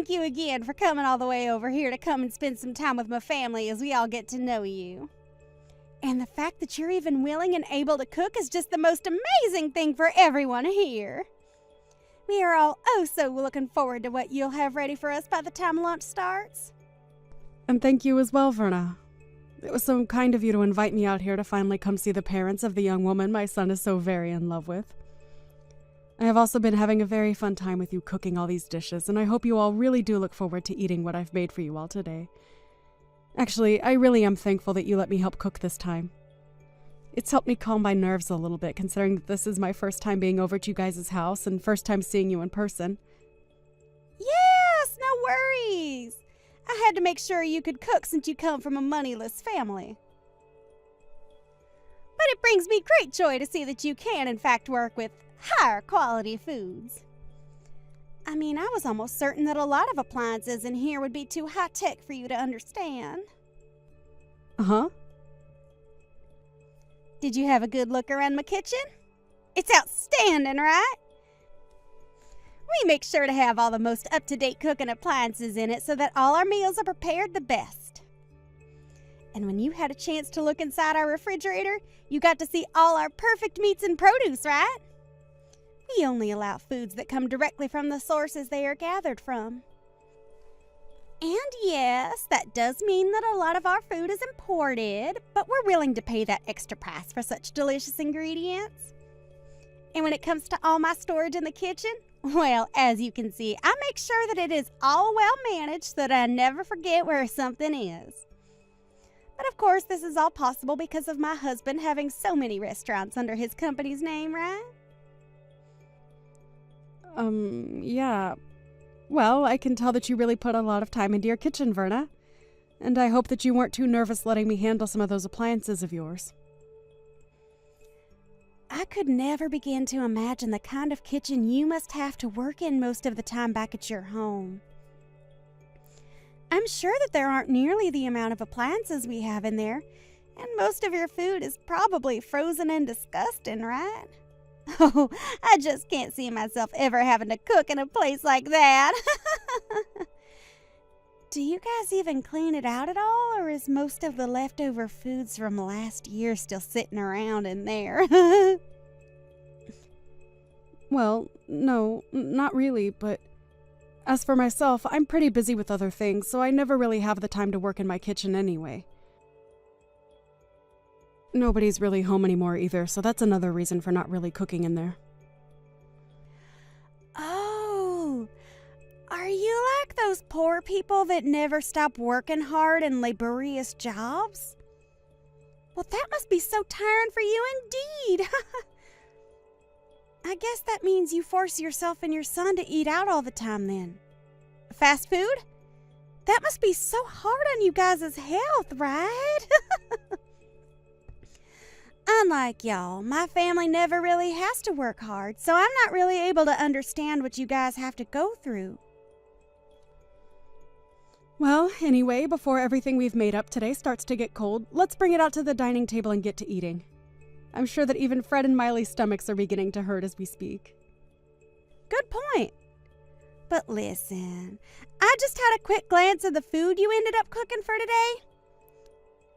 thank you again for coming all the way over here to come and spend some time with my family as we all get to know you. And the fact that you're even willing and able to cook is just the most amazing thing for everyone here. We are all so looking forward to what you'll have ready for us by the time lunch starts. And thank you as well, Verna. It was so kind of you to invite me out here to finally come see the parents of the young woman my son is so very in love with. I have also been having a very fun time with you cooking all these dishes, and I hope you all really do look forward to eating what I've made for you all today. Actually, I really am thankful that you let me help cook this time. It's helped me calm my nerves a little bit, considering that this is my first time being over to you guys' house and first time seeing you in person. Yes, no worries. I had to make sure you could cook since you come from a moneyless family. But it brings me great joy to see that you can, in fact, work with higher quality foods. I mean, I was almost certain that a lot of appliances in here would be too high-tech for you to understand. Uh-huh. Did you have a good look around my kitchen? It's outstanding, right? We make sure to have all the most up-to-date cooking appliances in it so that all our meals are prepared the best. And when you had a chance to look inside our refrigerator, you got to see all our perfect meats and produce, right? We only allow foods that come directly from the sources they are gathered from. And yes, that does mean that a lot of our food is imported, but we're willing to pay that extra price for such delicious ingredients. And when it comes to all my storage in the kitchen, well, as you can see, I make sure that it is all well managed so that I never forget where something is. But of course, this is all possible because of my husband having so many restaurants under his company's name, right? Yeah. Well, I can tell that you really put a lot of time into your kitchen, Verna. And I hope that you weren't too nervous letting me handle some of those appliances of yours. I could never begin to imagine the kind of kitchen you must have to work in most of the time back at your home. I'm sure that there aren't nearly the amount of appliances we have in there, and most of your food is probably frozen and disgusting, right? Oh, I just can't see myself ever having to cook in a place like that. Do you guys even clean it out at all, or is most of the leftover foods from last year still sitting around in there? Well, no, not really, but as for myself, I'm pretty busy with other things, so I never really have the time to work in my kitchen anyway. Nobody's really home anymore either, so that's another reason for not really cooking in there. Oh, are you like those poor people that never stop working hard in laborious jobs? Well, that must be so tiring for you indeed. I guess that means you force yourself and your son to eat out all the time then. Fast food? That must be so hard on you guys' health, right? Unlike y'all, my family never really has to work hard, so I'm not really able to understand what you guys have to go through. Well, anyway, before everything we've made up today starts to get cold, let's bring it out to the dining table and get to eating. I'm sure that even Fred and Miley's stomachs are beginning to hurt as we speak. Good point. But listen, I just had a quick glance at the food you ended up cooking for today.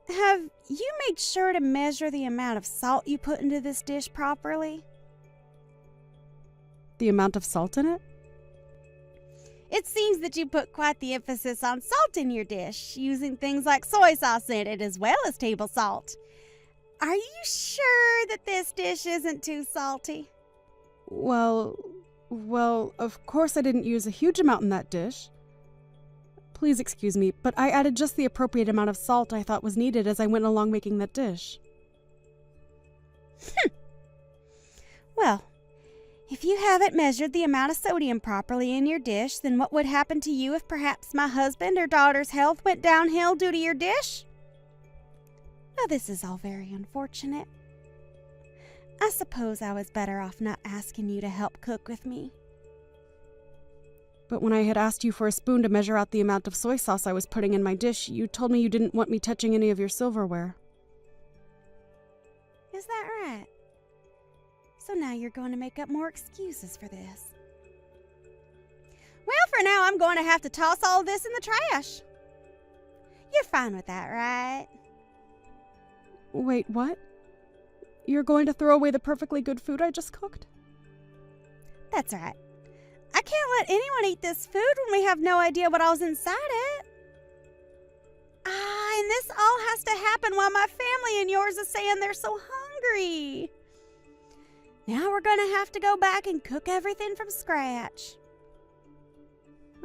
Have you made sure to measure the amount of salt you put into this dish properly? The amount of salt in it? It seems that you put quite the emphasis on salt in your dish, using things like soy sauce in it as well as table salt. Are you sure that this dish isn't too salty? Well, of course I didn't use a huge amount in that dish. Please excuse me, but I added just the appropriate amount of salt I thought was needed as I went along making that dish. Well, if you haven't measured the amount of sodium properly in your dish, then what would happen to you if perhaps my husband or daughter's health went downhill due to your dish? Well, this is all very unfortunate. I suppose I was better off not asking you to help cook with me. But when I had asked you for a spoon to measure out the amount of soy sauce I was putting in my dish, you told me you didn't want me touching any of your silverware. Is that right? So now you're going to make up more excuses for this. Well, for for now, I'm going to have to toss all of this in the trash. You're fine with that, right? Wait, what? You're going to throw away the perfectly good food I just cooked? That's right. I can't let anyone eat this food when we have no idea what all's inside it. And this all has to happen while my family and yours is saying they're so hungry. Now we're going to have to go back and cook everything from scratch.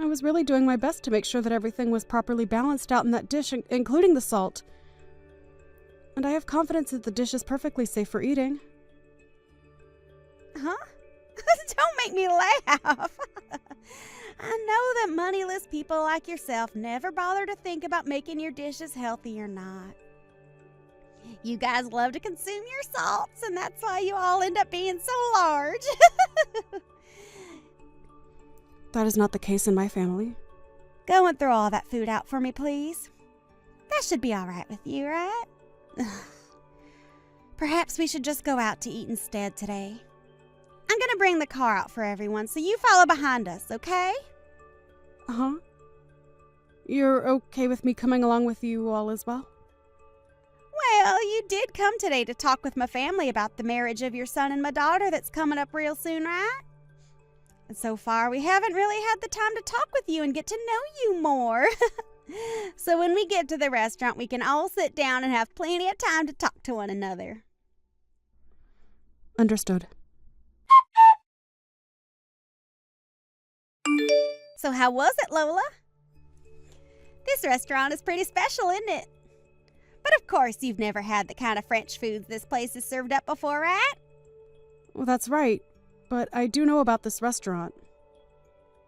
I was really doing my best to make sure that everything was properly balanced out in that dish, including the salt. And I have confidence that the dish is perfectly safe for eating. Huh? Don't make me laugh. I know that moneyless people like yourself never bother to think about making your dishes healthy or not. You guys love to consume your salts, and that's why you all end up being so large. That is not the case in my family. Go and throw all that food out for me, please. That should be all right with you, right? Perhaps we should just go out to eat instead today. I'm going to bring the car out for everyone, so you follow behind us, okay? Uh-huh. You're okay with me coming along with you all as well? Well, you did come today to talk with my family about the marriage of your son and my daughter that's coming up real soon, right? And so far, we haven't really had the time to talk with you and get to know you more. So when we get to the restaurant, we can all sit down and have plenty of time to talk to one another. Understood. So how was it, Lola? This restaurant is pretty special, isn't it? But of course, you've never had the kind of French foods this place has served up before, right? Well, that's right. But I do know about this restaurant.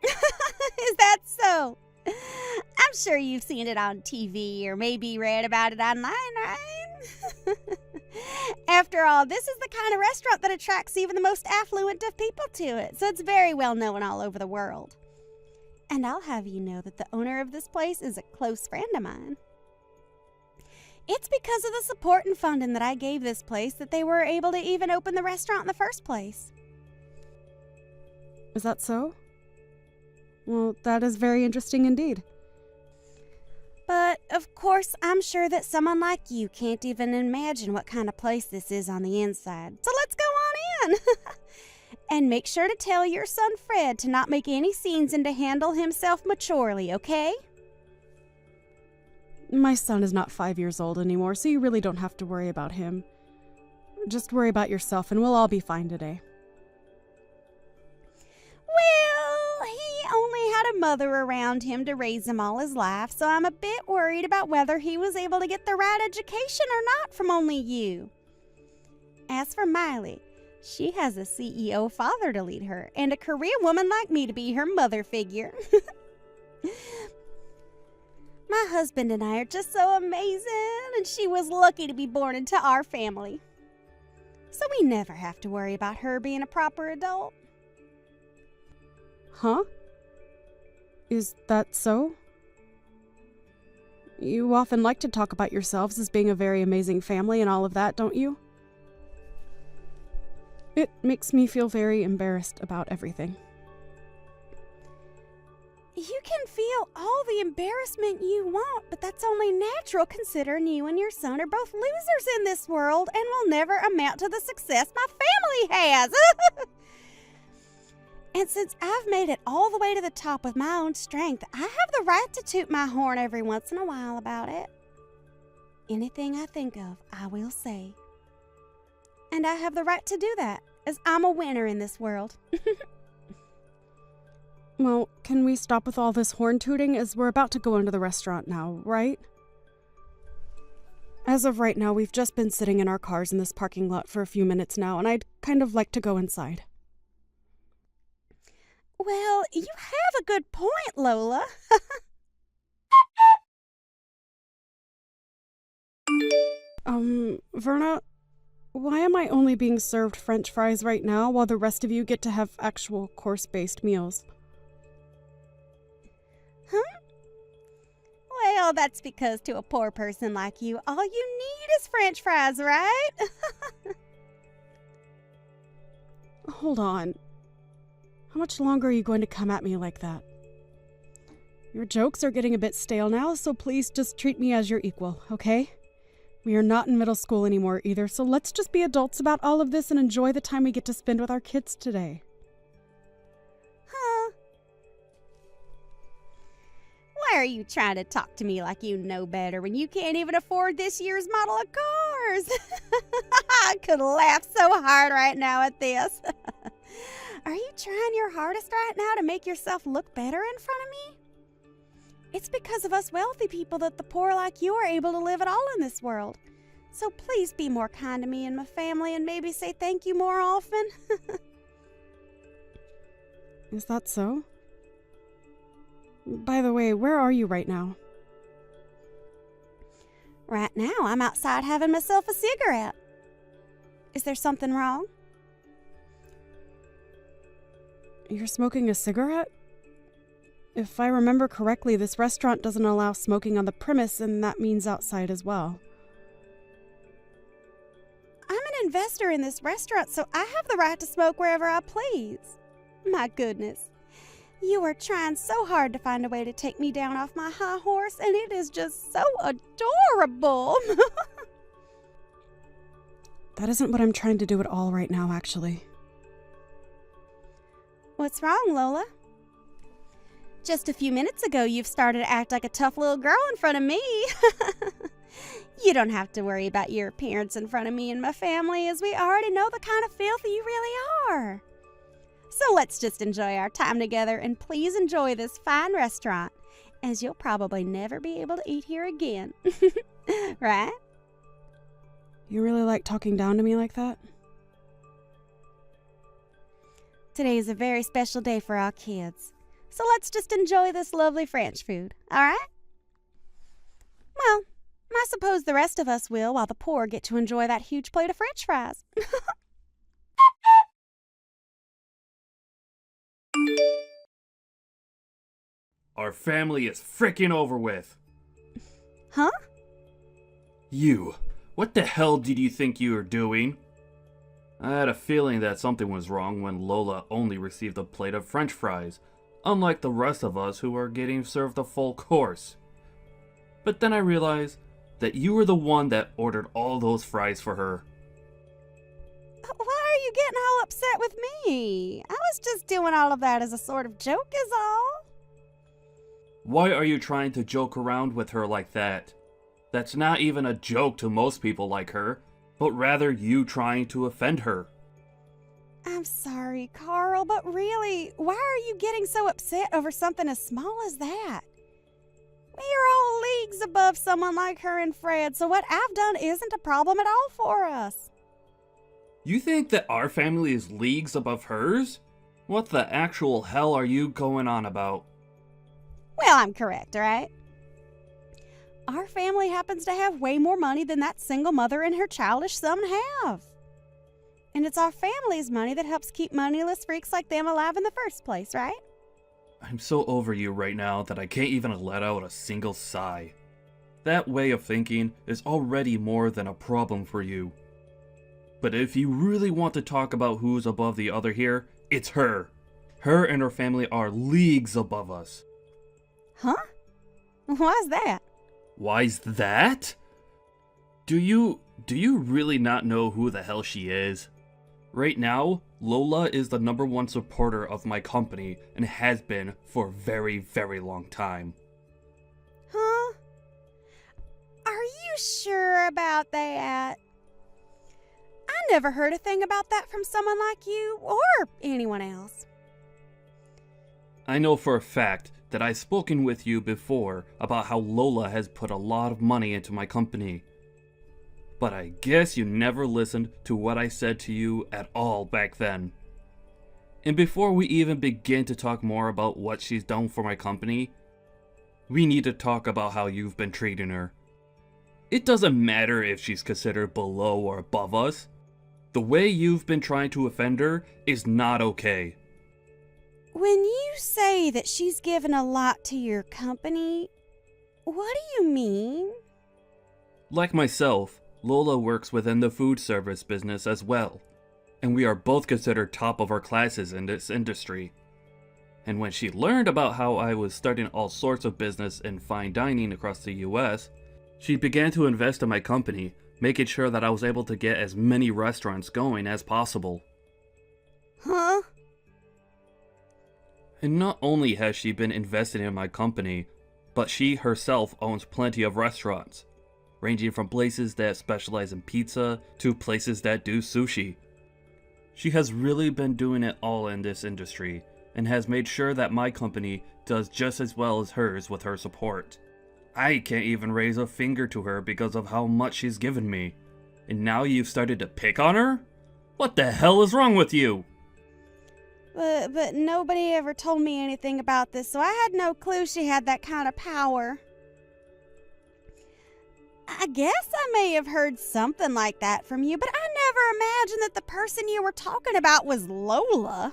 Is that so? I'm sure you've seen it on TV or maybe read about it online, right? After all, this is the kind of restaurant that attracts even the most affluent of people to it, so it's very well known all over the world. And I'll have you know that the owner of this place is a close friend of mine. It's because of the support and funding that I gave this place that they were able to even open the restaurant in the first place. Is that so? Well, that is very interesting indeed. But, of course, I'm sure that someone like you can't even imagine what kind of place this is on the inside. So let's go on in! And make sure to tell your son Fred to not make any scenes and to handle himself maturely, okay? My son is not 5 years old anymore, so you really don't have to worry about him. Just worry about yourself and we'll all be fine today. Well, he only had a mother around him to raise him all his life, so I'm a bit worried about whether he was able to get the right education or not from only you. As for Miley, she has a CEO father to lead her, and a career woman like me to be her mother figure. My husband and I are just so amazing, and she was lucky to be born into our family. So we never have to worry about her being a proper adult. Huh? Is that so? You often like to talk about yourselves as being a very amazing family and all of that, don't you? It makes me feel very embarrassed about everything. You can feel all the embarrassment you want, but that's only natural considering you and your son are both losers in this world and will never amount to the success my family has. And since I've made it all the way to the top with my own strength, I have the right to toot my horn every once in a while about it. Anything I think of, I will say. And I have the right to do that, as I'm a winner in this world. Well, can we stop with all this horn tooting as we're about to go into the restaurant now, right? As of right now, we've just been sitting in our cars in this parking lot for a few minutes now, and I'd kind of like to go inside. Well, you have a good point, Lola. Verna, why am I only being served French fries right now while the rest of you get to have actual course-based meals? Huh? Well, that's because to a poor person like you, all you need is French fries, right? Hold on. How much longer are you going to come at me like that? Your jokes are getting a bit stale now, so please just treat me as your equal, okay? We are not in middle school anymore either, so let's just be adults about all of this and enjoy the time we get to spend with our kids today. Huh? Why are you trying to talk to me like you know better when you can't even afford this year's model of cars? I could laugh so hard right now at this. Are you trying your hardest right now to make yourself look better in front of me? It's because of us wealthy people that the poor like you are able to live at all in this world. So please be more kind to me and my family and maybe say thank you more often. Is that so? By the way, where are you right now? Right now, I'm outside having myself a cigarette. Is there something wrong? You're smoking a cigarette? If I remember correctly, this restaurant doesn't allow smoking on the premise, and that means outside as well. I'm an investor in this restaurant, so I have the right to smoke wherever I please. My goodness. You are trying so hard to find a way to take me down off my high horse, and it is just so adorable. That isn't what I'm trying to do at all right now, actually. What's wrong, Lola? Just a few minutes ago, you've started to act like a tough little girl in front of me. You don't have to worry about your appearance in front of me and my family, as we already know the kind of filth you really are. So let's just enjoy our time together, and please enjoy this fine restaurant, as you'll probably never be able to eat here again. Right? You really like talking down to me like that? Today is a very special day for our kids. So let's just enjoy this lovely French food, all right? Well, I suppose the rest of us will, while the poor get to enjoy that huge plate of French fries. Our family is frickin' over with. Huh? You. What the hell did you think you were doing? I had a feeling that something was wrong when Lola only received a plate of French fries, unlike the rest of us who are getting served a full course. But then I realized that you were the one that ordered all those fries for her. Why are you getting all upset with me? I was just doing all of that as a sort of joke is all. Why are you trying to joke around with her like that? That's not even a joke to most people like her, but rather you trying to offend her. I'm sorry, Carl, but really, why are you getting so upset over something as small as that? We are all leagues above someone like her and Fred, so what I've done isn't a problem at all for us. You think that our family is leagues above hers? What the actual hell are you going on about? Well, I'm correct, right? Our family happens to have way more money than that single mother and her childish son have. And it's our family's money that helps keep moneyless freaks like them alive in the first place, right? I'm so over you right now that I can't even let out a single sigh. That way of thinking is already more than a problem for you. But if you really want to talk about who's above the other here, it's her. Her and her family are leagues above us. Huh? Why's that? Why's that? Do you really not know who the hell she is? Right now, Lola is the #1 supporter of my company and has been for a very, very long time. Huh? Are you sure about that? I never heard a thing about that from someone like you or anyone else. I know for a fact that I've spoken with you before about how Lola has put a lot of money into my company. But I guess you never listened to what I said to you at all back then. And before we even begin to talk more about what she's done for my company, we need to talk about how you've been treating her. It doesn't matter if she's considered below or above us. The way you've been trying to offend her is not okay. When you say that she's given a lot to your company, what do you mean? Like myself, Lola works within the food service business as well, and we are both considered top of our classes in this industry. And when she learned about how I was starting all sorts of business in fine dining across the US, she began to invest in my company, making sure that I was able to get as many restaurants going as possible. Huh? And not only has she been investing in my company, but she herself owns plenty of restaurants, ranging from places that specialize in pizza to places that do sushi. She has really been doing it all in this industry, and has made sure that my company does just as well as hers with her support. I can't even raise a finger to her because of how much she's given me. And now you've started to pick on her? What the hell is wrong with you? But nobody ever told me anything about this, so I had no clue she had that kind of power. I guess I may have heard something like that from you, but I never imagined that the person you were talking about was Lola.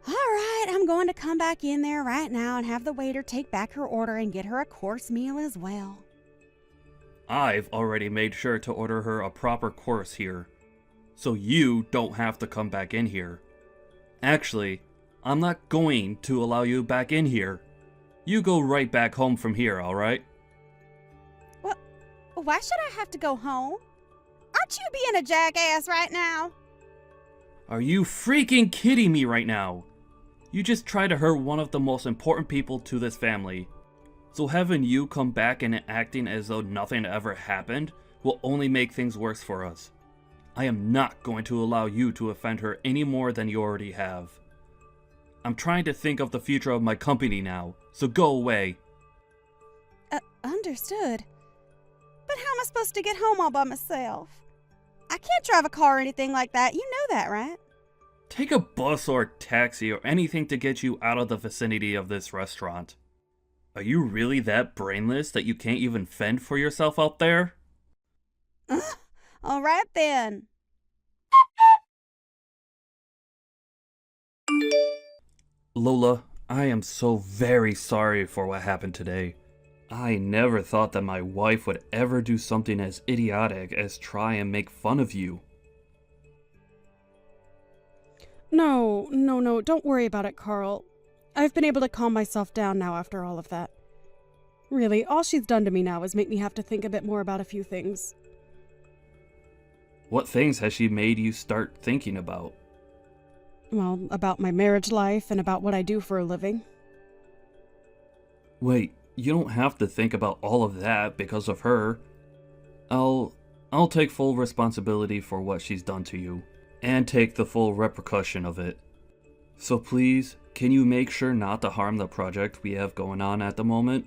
All right, I'm going to come back in there right now and have the waiter take back her order and get her a course meal as well. I've already made sure to order her a proper course here, so you don't have to come back in here. Actually, I'm not going to allow you back in here. You go right back home from here, alright? Well, why should I have to go home? Aren't you being a jackass right now? Are you freaking kidding me right now? You just tried to hurt one of the most important people to this family. So having you come back and acting as though nothing ever happened will only make things worse for us. I am not going to allow you to offend her any more than you already have. I'm trying to think of the future of my company now, so go away. Understood. But how am I supposed to get home all by myself? I can't drive a car or anything like that. You know that, right? Take a bus or taxi or anything to get you out of the vicinity of this restaurant. Are you really that brainless that you can't even fend for yourself out there? All right then. Lola, I am so very sorry for what happened today. I never thought that my wife would ever do something as idiotic as try and make fun of you. No, don't worry about it, Carl. I've been able to calm myself down now after all of that. Really, all she's done to me now is make me have to think a bit more about a few things. What things has she made you start thinking about? Well, about my marriage life and about what I do for a living. Wait, you don't have to think about all of that because of her. I'll take full responsibility for what she's done to you, and take the full repercussion of it. So please, can you make sure not to harm the project we have going on at the moment?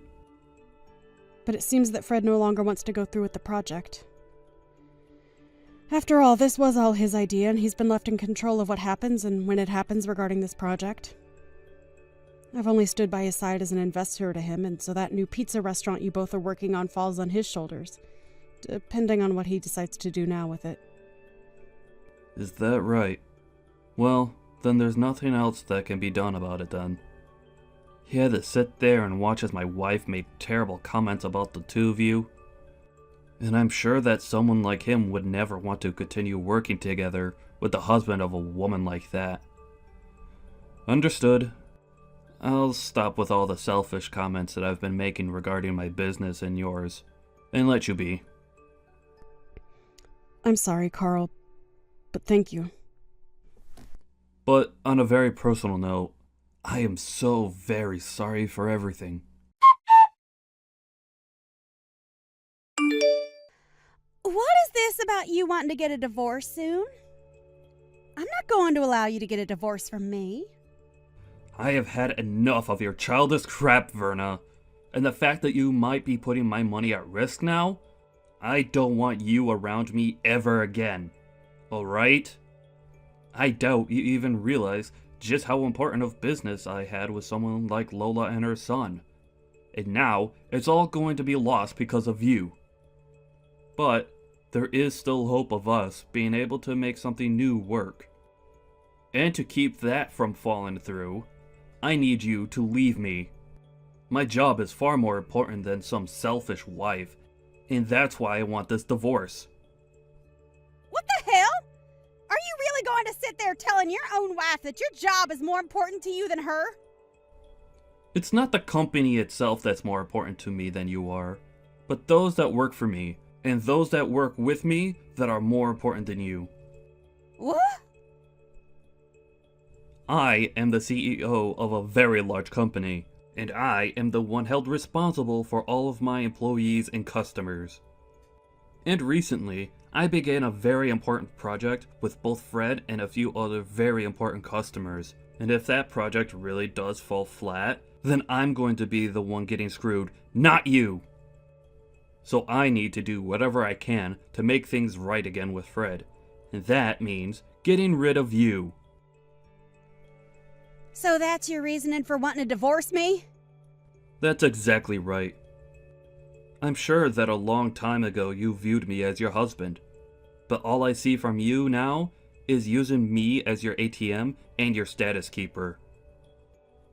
But it seems that Fred no longer wants to go through with the project. After all, this was all his idea, and he's been left in control of what happens and when it happens regarding this project. I've only stood by his side as an investor to him, and so that new pizza restaurant you both are working on falls on his shoulders, depending on what he decides to do now with it. Is that right? Well, then there's nothing else that can be done about it then. He had to sit there and watch as my wife made terrible comments about the two of you. And I'm sure that someone like him would never want to continue working together with the husband of a woman like that. Understood. I'll stop with all the selfish comments that I've been making regarding my business and yours, and let you be. I'm sorry, Carl, but thank you. But on a very personal note, I am so very sorry for everything. What is this about you wanting to get a divorce soon? I'm not going to allow you to get a divorce from me. I have had enough of your childish crap, Verna. And the fact that you might be putting my money at risk now? I don't want you around me ever again. Alright? I doubt you even realize just how important of business I had with someone like Lola and her son. And now, it's all going to be lost because of you. But there is still hope of us being able to make something new work. And to keep that from falling through, I need you to leave me. My job is far more important than some selfish wife, and that's why I want this divorce. What the hell? Are you really going to sit sit there telling your own wife that your job is more important to you than her? It's not the company itself that's more important to me than you are, but those that work for me, and those that work with me that are more important than you. What? I am the CEO of a very large company, and I am the one held responsible for all of my employees and customers. And recently, I began a very important project with both Fred and a few other very important customers, and if that project really does fall flat, then I'm going to be the one getting screwed, not you! So I need to do whatever I can to make things right again with Fred, and that means getting rid of you. So that's your reasoning for wanting to divorce me? That's exactly right. I'm sure that a long time ago you viewed me as your husband, but all I see from you now is using me as your ATM and your status keeper.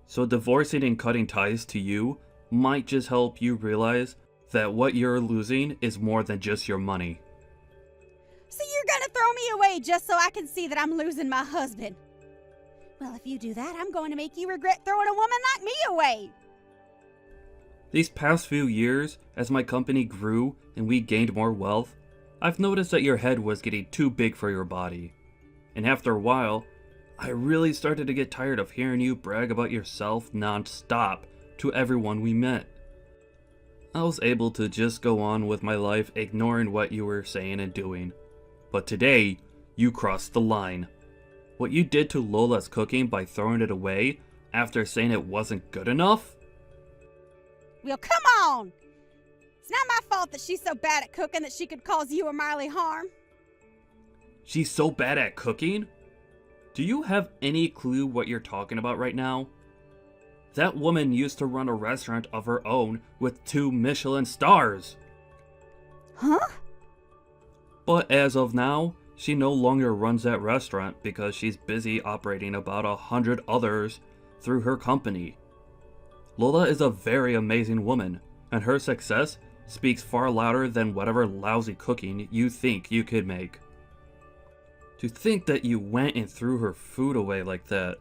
So divorcing and cutting ties to you might just help you realize that what you're losing is more than just your money. So you're gonna throw me away just so I can see that I'm losing my husband? Well, if you do that, I'm going to make you regret throwing a woman like me away. These past few years, as my company grew and we gained more wealth, I've noticed that your head was getting too big for your body. And after a while, I really started to get tired of hearing you brag about yourself non-stop to everyone we met. I was able to just go on with my life ignoring what you were saying and doing. But today, you crossed the line. What you did to Lola's cooking by throwing it away after saying it wasn't good enough? Well, come on! It's not my fault that she's so bad at cooking that she could cause you or Miley harm. She's so bad at cooking? Do you have any clue what you're talking about right now? That woman used to run a restaurant of her own with 2 Michelin stars. Huh? But as of now, she no longer runs that restaurant because she's busy operating about 100 others through her company. Lola is a very amazing woman, and her success speaks far louder than whatever lousy cooking you think you could make. To think that you went and threw her food away like that.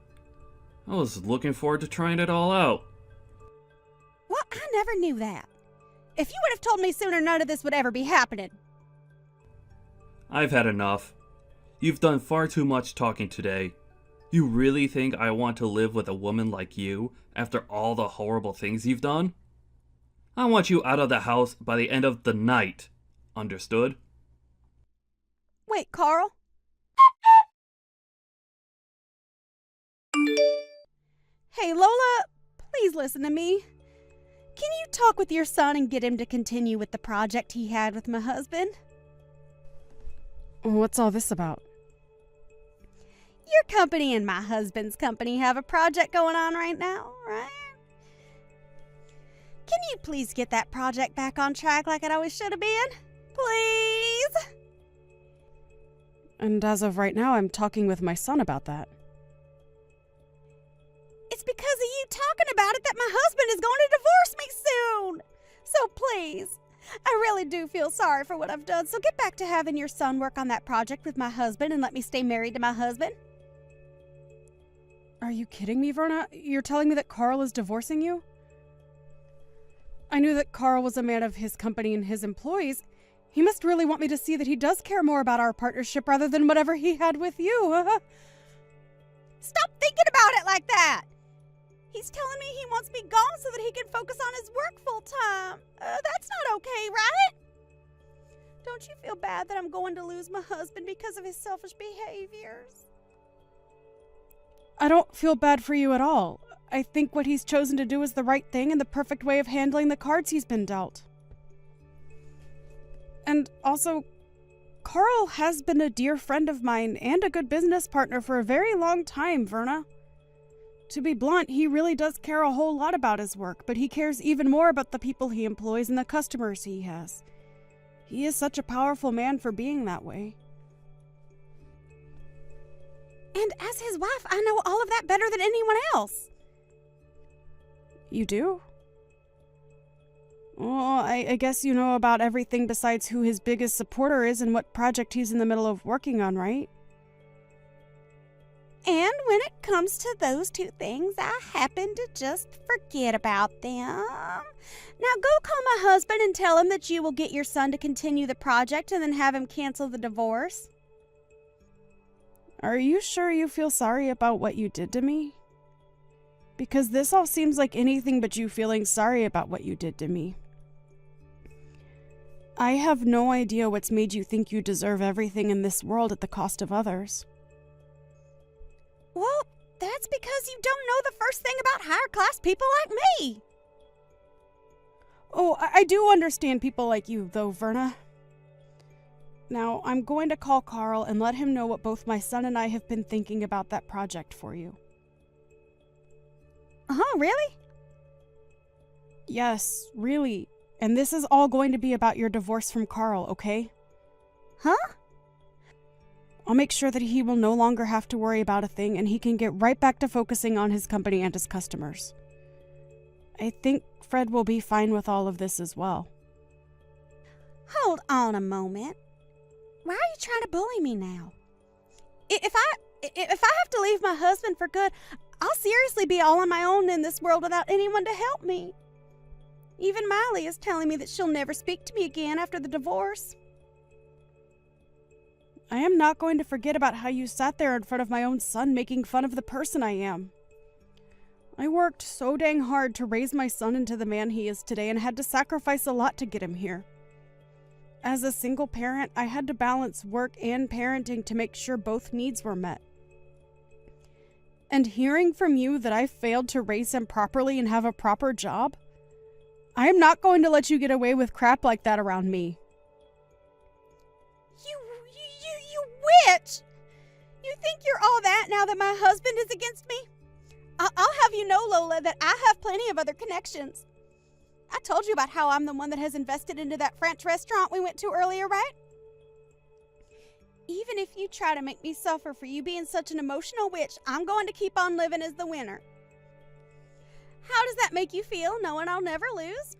I was looking forward to trying it all out. Well, I never knew that. If you would have told me sooner, none of this would ever be happening. I've had enough. You've done far too much talking today. You really think I want to live with a woman like you after all the horrible things you've done? I want you out of the house by the end of the night. Understood? Wait, Carl? Hey, Lola, please listen to me. Can you talk with your son and get him to continue with the project he had with my husband? What's all this about? Your company and my husband's company have a project going on right now, right? Can you please get that project back on track like it always should have been? Please? And as of right now, I'm talking with my son about that. It's because of you talking about it that my husband is going to divorce me soon. So please, I really do feel sorry for what I've done. So get back to having your son work on that project with my husband and let me stay married to my husband. Are you kidding me, Verna? You're telling me that Carl is divorcing you? I knew that Carl was a man of his company and his employees. He must really want me to see that he does care more about our partnership rather than whatever he had with you. Stop thinking about it like that. He's telling me he wants me gone so that he can focus on his work full time. That's not okay, right? Don't you feel bad that I'm going to lose my husband because of his selfish behaviors? I don't feel bad for you at all. I think what he's chosen to do is the right thing and the perfect way of handling the cards he's been dealt. And also, Carl has been a dear friend of mine and a good business partner for a very long time, Verna. To be blunt, he really does care a whole lot about his work, but he cares even more about the people he employs and the customers he has. He is such a powerful man for being that way. And as his wife, I know all of that better than anyone else. You do? Well, I guess you know about everything besides who his biggest supporter is and what project he's in the middle of working on, right? And when it comes to those two things, I happen to just forget about them. Now go call my husband and tell him that you will get your son to continue the project and then have him cancel the divorce. Are you sure you feel sorry about what you did to me? Because this all seems like anything but you feeling sorry about what you did to me. I have no idea what's made you think you deserve everything in this world at the cost of others. Well, that's because you don't know the first thing about higher class people like me. Oh, I do understand people like you, though, Verna. Now, I'm going to call Carl and let him know what both my son and I have been thinking about that project for you. Really? Yes, really. And this is all going to be about your divorce from Carl, okay? Huh? I'll make sure that he will no longer have to worry about a thing and he can get right back to focusing on his company and his customers. I think Fred will be fine with all of this as well. Hold on a moment. Why are you trying to bully me now? If I have to leave my husband for good, I'll seriously be all on my own in this world without anyone to help me. Even Miley is telling me that she'll never speak to me again after the divorce. I am not going to forget about how you sat there in front of my own son making fun of the person I am. I worked so dang hard to raise my son into the man he is today and had to sacrifice a lot to get him here. As a single parent, I had to balance work and parenting to make sure both needs were met. And hearing from you that I failed to raise him properly and have a proper job, I am not going to let you get away with crap like that around me. You witch! You think you're all that now that my husband is against me? I'll have you know, Lola, that I have plenty of other connections. I told you about how I'm the one that has invested into that French restaurant we went to earlier, right? Even if you try to make me suffer for you being such an emotional witch, I'm going to keep on living as the winner. How does that make you feel, knowing I'll never lose?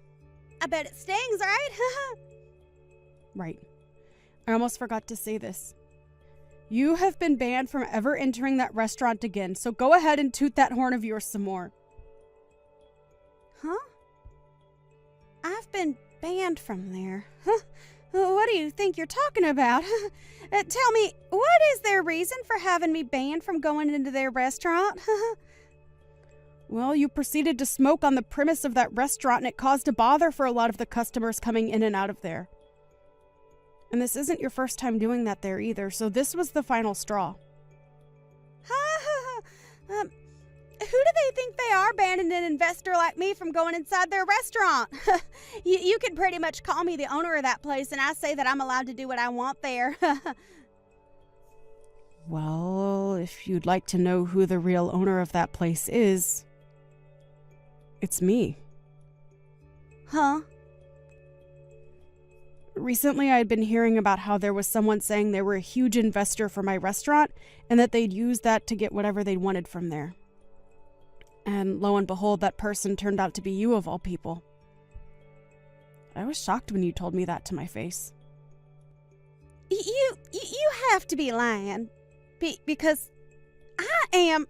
I bet it stings, right? Right. I almost forgot to say this. You have been banned from ever entering that restaurant again, so go ahead and toot that horn of yours some more. Huh? I've been banned from there. Huh? What do you think you're talking about? Tell me, what is their reason for having me banned from going into their restaurant? Well, you proceeded to smoke on the premise of that restaurant and it caused a bother for a lot of the customers coming in and out of there. And this isn't your first time doing that there either, so this was the final straw. Who do they think they are banning an investor like me from going inside their restaurant? You could pretty much call me the owner of that place and I say that I'm allowed to do what I want there. Well, if you'd like to know who the real owner of that place is, it's me. Huh? Recently, I had been hearing about how there was someone saying they were a huge investor for my restaurant and that they'd use that to get whatever they wanted from there. And lo and behold, that person turned out to be you of all people. I was shocked when you told me that to my face. You have to be lying. Because I am...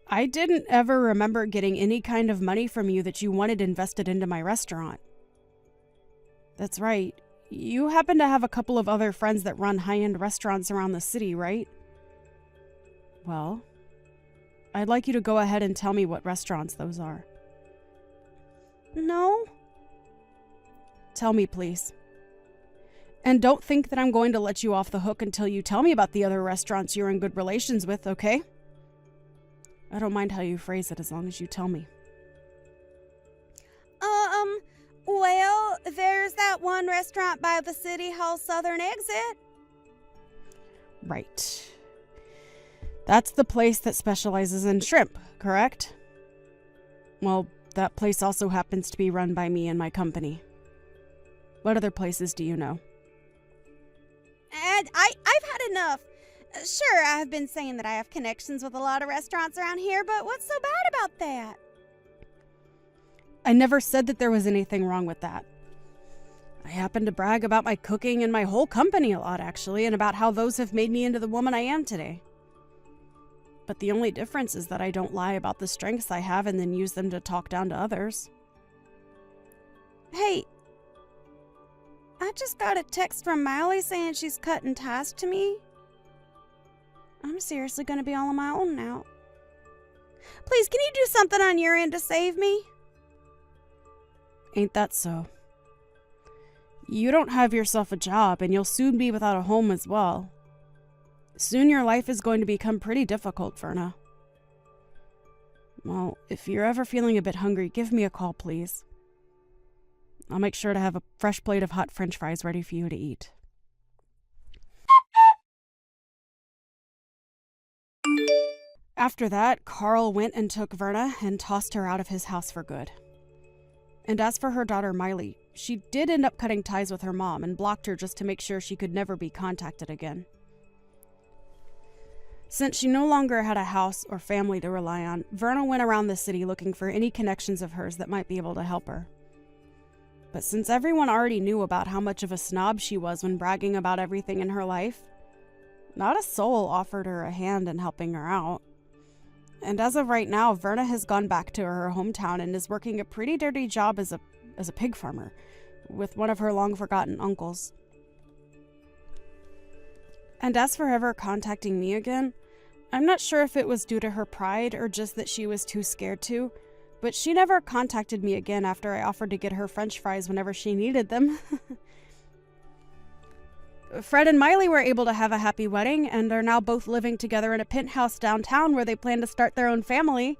I didn't ever remember getting any kind of money from you that you wanted invested into my restaurant. That's right. You happen to have a couple of other friends that run high-end restaurants around the city, right? Well, I'd like you to go ahead and tell me what restaurants those are. No. Tell me, please. And don't think that I'm going to let you off the hook until you tell me about the other restaurants you're in good relations with, okay? I don't mind how you phrase it as long as you tell me. Well, there's that one restaurant by the City Hall Southern exit. Right. That's the place that specializes in shrimp, correct? Well, that place also happens to be run by me and my company. What other places do you know? And I've had enough. Sure, I've been saying that I have connections with a lot of restaurants around here, but what's so bad about that? I never said that there was anything wrong with that. I happen to brag about my cooking and my whole company a lot, actually, and about how those have made me into the woman I am today. But the only difference is that I don't lie about the strengths I have and then use them to talk down to others. Hey, I just got a text from Miley saying she's cutting ties to me. I'm seriously going to be all on my own now. Please, can you do something on your end to save me? Ain't that so? You don't have yourself a job, and you'll soon be without a home as well. Soon your life is going to become pretty difficult, Verna. Well, if you're ever feeling a bit hungry, give me a call, please. I'll make sure to have a fresh plate of hot French fries ready for you to eat. After that, Carl went and took Verna and tossed her out of his house for good. And as for her daughter Miley, she did end up cutting ties with her mom and blocked her just to make sure she could never be contacted again. Since she no longer had a house or family to rely on, Verna went around the city looking for any connections of hers that might be able to help her. But since everyone already knew about how much of a snob she was when bragging about everything in her life, not a soul offered her a hand in helping her out. And as of right now, Verna has gone back to her hometown and is working a pretty dirty job as a pig farmer with one of her long-forgotten uncles. And as for ever contacting me again, I'm not sure if it was due to her pride or just that she was too scared to, but she never contacted me again after I offered to get her French fries whenever she needed them. Fred and Miley were able to have a happy wedding and are now both living together in a penthouse downtown where they plan to start their own family.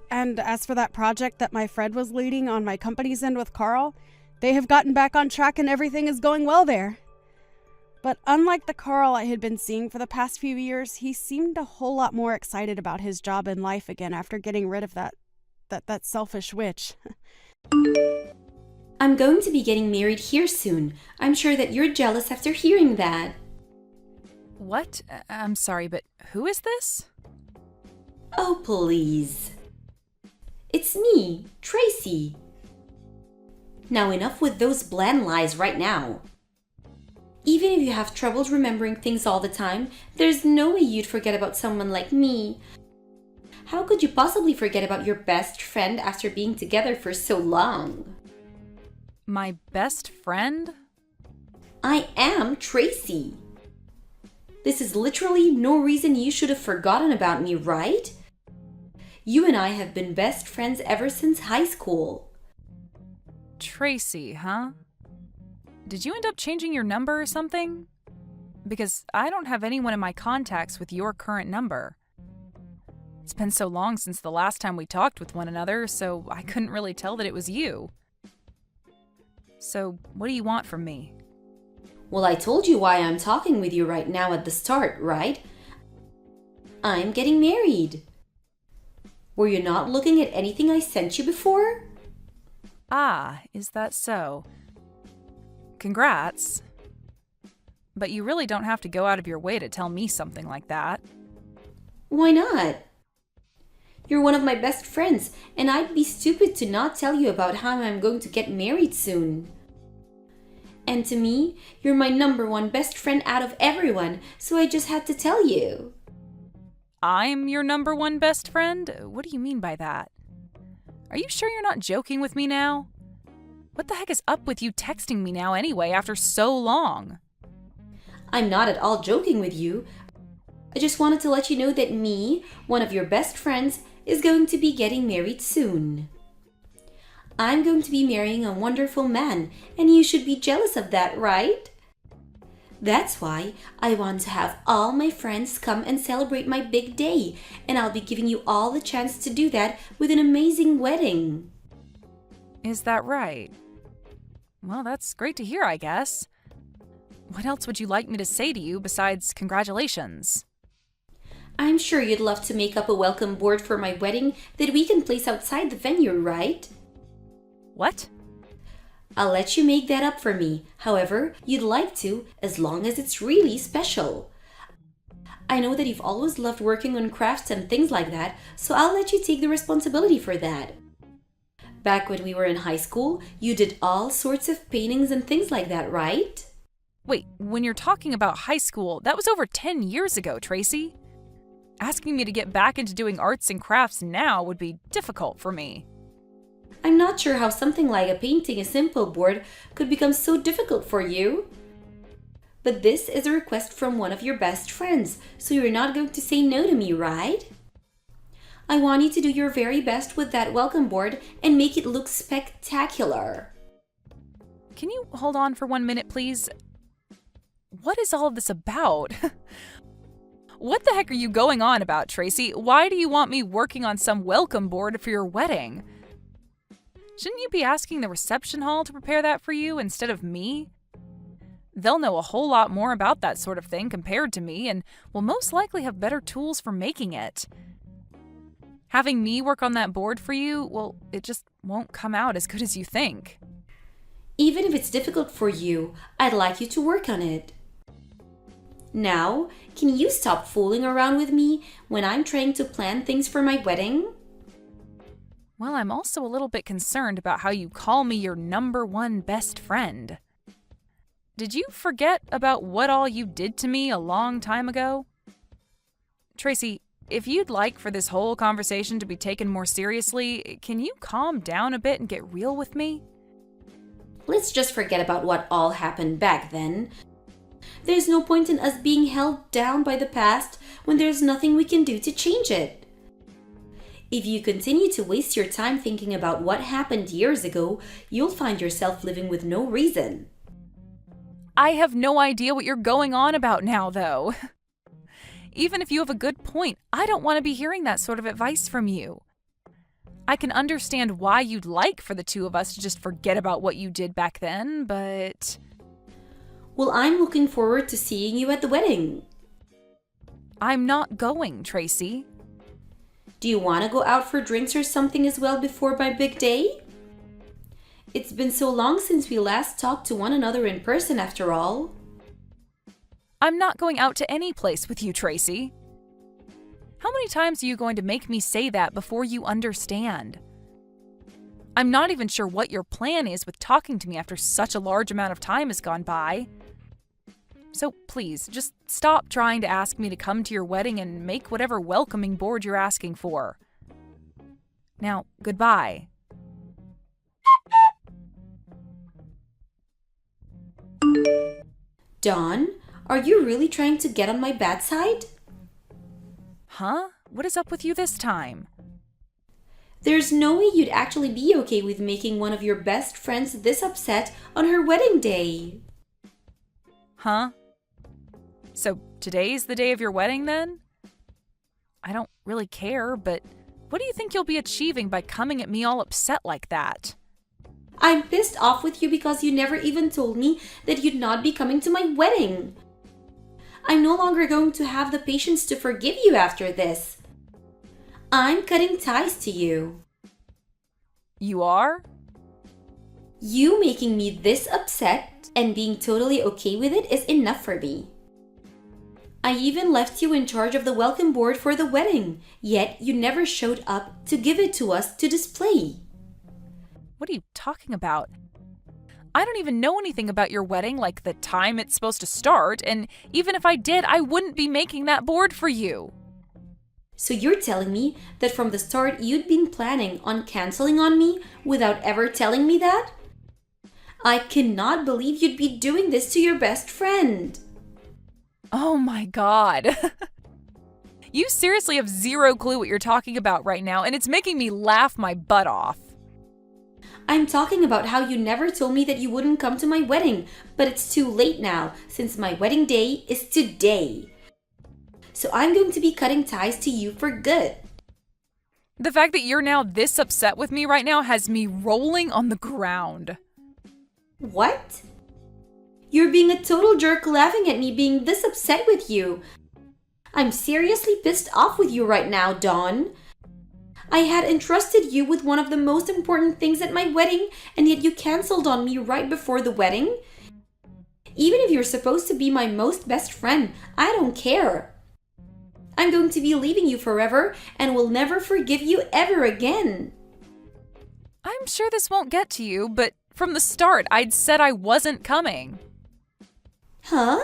And as for that project that my Fred was leading on my company's end with Carl, they have gotten back on track and everything is going well there. But unlike the Carl I had been seeing for the past few years, he seemed a whole lot more excited about his job and life again after getting rid of that selfish witch. I'm going to be getting married here soon. I'm sure that you're jealous after hearing that. What? I'm sorry, but who is this? Oh, please. It's me, Tracy. Now enough with those bland lies right now. Even if you have troubles remembering things all the time, there's no way you'd forget about someone like me. How could you possibly forget about your best friend after being together for so long? My best friend? I am Tracy. This is literally no reason you should have forgotten about me, right? You and I have been best friends ever since high school. Tracy, huh? Did you end up changing your number or something? Because I don't have anyone in my contacts with your current number. It's been so long since the last time we talked with one another, so I couldn't really tell that it was you. So, what do you want from me? Well, I told you why I'm talking with you right now at the start, right? I'm getting married. Were you not looking at anything I sent you before? Ah, is that so? Congrats. But you really don't have to go out of your way to tell me something like that. Why not? You're one of my best friends, and I'd be stupid to not tell you about how I'm going to get married soon. And to me, you're my number one best friend out of everyone, so I just had to tell you. I'm your number one best friend? What do you mean by that? Are you sure you're not joking with me now? What the heck is up with you texting me now anyway after so long? I'm not at all joking with you. I just wanted to let you know that me, one of your best friends, is going to be getting married soon. I'm going to be marrying a wonderful man, and you should be jealous of that, right? That's why I want to have all my friends come and celebrate my big day, and I'll be giving you all the chance to do that with an amazing wedding. Is that right? Well, that's great to hear, I guess. What else would you like me to say to you besides congratulations? I'm sure you'd love to make up a welcome board for my wedding that we can place outside the venue, right? What? I'll let you make that up for me, however you'd like to, as long as it's really special. I know that you've always loved working on crafts and things like that, so I'll let you take the responsibility for that. Back when we were in high school, you did all sorts of paintings and things like that, right? Wait, when you're talking about high school, that was over 10 years ago, Tracy. Asking me to get back into doing arts and crafts now would be difficult for me. I'm not sure how something like a painting a simple board could become so difficult for you. But this is a request from one of your best friends, so you're not going to say no to me, right? I want you to do your very best with that welcome board and make it look spectacular. Can you hold on for 1 minute, please? What is all of this about? What the heck are you going on about, Tracy? Why do you want me working on some welcome board for your wedding? Shouldn't you be asking the reception hall to prepare that for you instead of me? They'll know a whole lot more about that sort of thing compared to me and will most likely have better tools for making it. Having me work on that board for you, well, it just won't come out as good as you think. Even if it's difficult for you, I'd like you to work on it. Now, can you stop fooling around with me when I'm trying to plan things for my wedding? Well, I'm also a little bit concerned about how you call me your #1 best friend. Did you forget about what all you did to me a long time ago? Tracy, if you'd like for this whole conversation to be taken more seriously, can you calm down a bit and get real with me? Let's just forget about what all happened back then. There's no point in us being held down by the past when there's nothing we can do to change it. If you continue to waste your time thinking about what happened years ago, you'll find yourself living with no reason. I have no idea what you're going on about now, though. Even if you have a good point, I don't want to be hearing that sort of advice from you. I can understand why you'd like for the two of us to just forget about what you did back then, but... Well, I'm looking forward to seeing you at the wedding. I'm not going, Tracy. Do you want to go out for drinks or something as well before my big day? It's been so long since we last talked to one another in person, after all. I'm not going out to any place with you, Tracy. How many times are you going to make me say that before you understand? I'm not even sure what your plan is with talking to me after such a large amount of time has gone by. So please, just stop trying to ask me to come to your wedding and make whatever welcoming board you're asking for. Now, goodbye. Dawn, are you really trying to get on my bad side? Huh? What is up with you this time? There's no way you'd actually be okay with making one of your best friends this upset on her wedding day. Huh? So today's the day of your wedding then? I don't really care, but what do you think you'll be achieving by coming at me all upset like that? I'm pissed off with you because you never even told me that you'd not be coming to my wedding. I'm no longer going to have the patience to forgive you after this. I'm cutting ties to you. You are? You making me this upset and being totally okay with it is enough for me. I even left you in charge of the welcome board for the wedding, yet you never showed up to give it to us to display. What are you talking about? I don't even know anything about your wedding, like the time it's supposed to start, and even if I did, I wouldn't be making that board for you. So you're telling me that from the start you'd been planning on canceling on me without ever telling me that? I cannot believe you'd be doing this to your best friend. Oh my god. You seriously have zero clue what you're talking about right now, and it's making me laugh my butt off. I'm talking about how you never told me that you wouldn't come to my wedding, but it's too late now since my wedding day is today. So I'm going to be cutting ties to you for good. The fact that you're now this upset with me right now has me rolling on the ground. What? You're being a total jerk laughing at me being this upset with you. I'm seriously pissed off with you right now, Dawn. I had entrusted you with one of the most important things at my wedding, and yet you canceled on me right before the wedding. Even if you're supposed to be my most best friend, I don't care. I'm going to be leaving you forever and will never forgive you ever again. I'm sure this won't get to you, but from the start, I'd said I wasn't coming. Huh?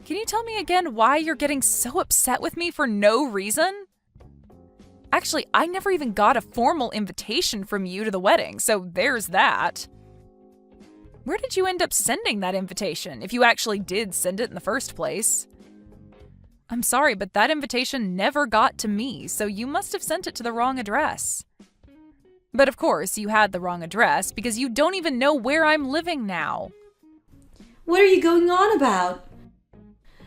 Can you tell me again why you're getting so upset with me for no reason? Actually, I never even got a formal invitation from you to the wedding, so there's that. Where did you end up sending that invitation, if you actually did send it in the first place? I'm sorry, but that invitation never got to me, so you must have sent it to the wrong address. But of course, you had the wrong address because you don't even know where I'm living now. What are you going on about?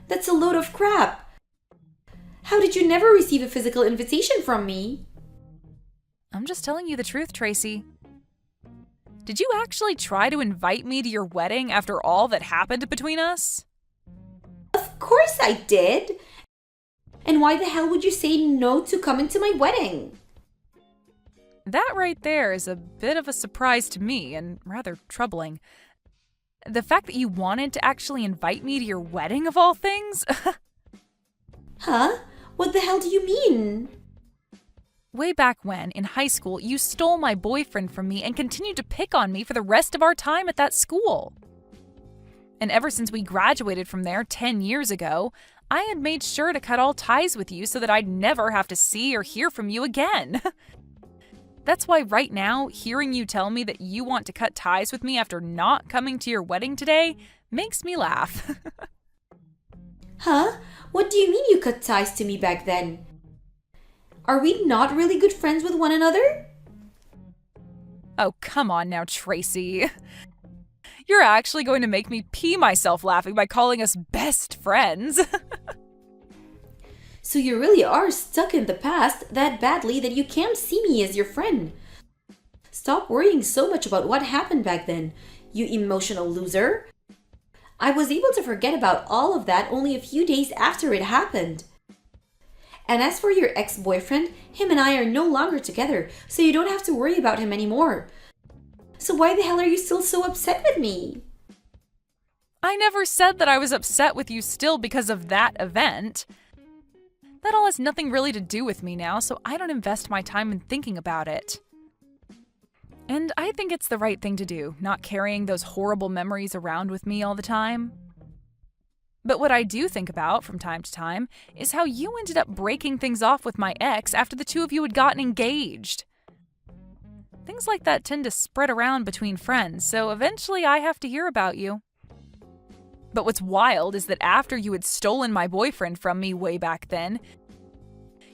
That's a load of crap. How did you never receive a physical invitation from me? I'm just telling you the truth, Tracy. Did you actually try to invite me to your wedding after all that happened between us? Of course I did. And why the hell would you say no to coming to my wedding? That right there is a bit of a surprise to me and rather troubling. The fact that you wanted to actually invite me to your wedding of all things? Huh? What the hell do you mean? Way back when, in high school, you stole my boyfriend from me and continued to pick on me for the rest of our time at that school. And ever since we graduated from there 10 years ago, I had made sure to cut all ties with you so that I'd never have to see or hear from you again. That's why right now, hearing you tell me that you want to cut ties with me after not coming to your wedding today makes me laugh. Huh? What do you mean you cut ties to me back then? Are we not really good friends with one another? Oh, come on now, Tracy. You're actually going to make me pee myself laughing by calling us best friends. So you really are stuck in the past that badly that you can't see me as your friend. Stop worrying so much about what happened back then, you emotional loser. I was able to forget about all of that only a few days after it happened. And as for your ex-boyfriend, him and I are no longer together, so you don't have to worry about him anymore. So why the hell are you still so upset with me? I never said that I was upset with you still because of that event. That all has nothing really to do with me now, so I don't invest my time in thinking about it. And I think it's the right thing to do, not carrying those horrible memories around with me all the time. But what I do think about from time to time is how you ended up breaking things off with my ex after the two of you had gotten engaged. Things like that tend to spread around between friends, so eventually I have to hear about you. But what's wild is that after you had stolen my boyfriend from me way back then,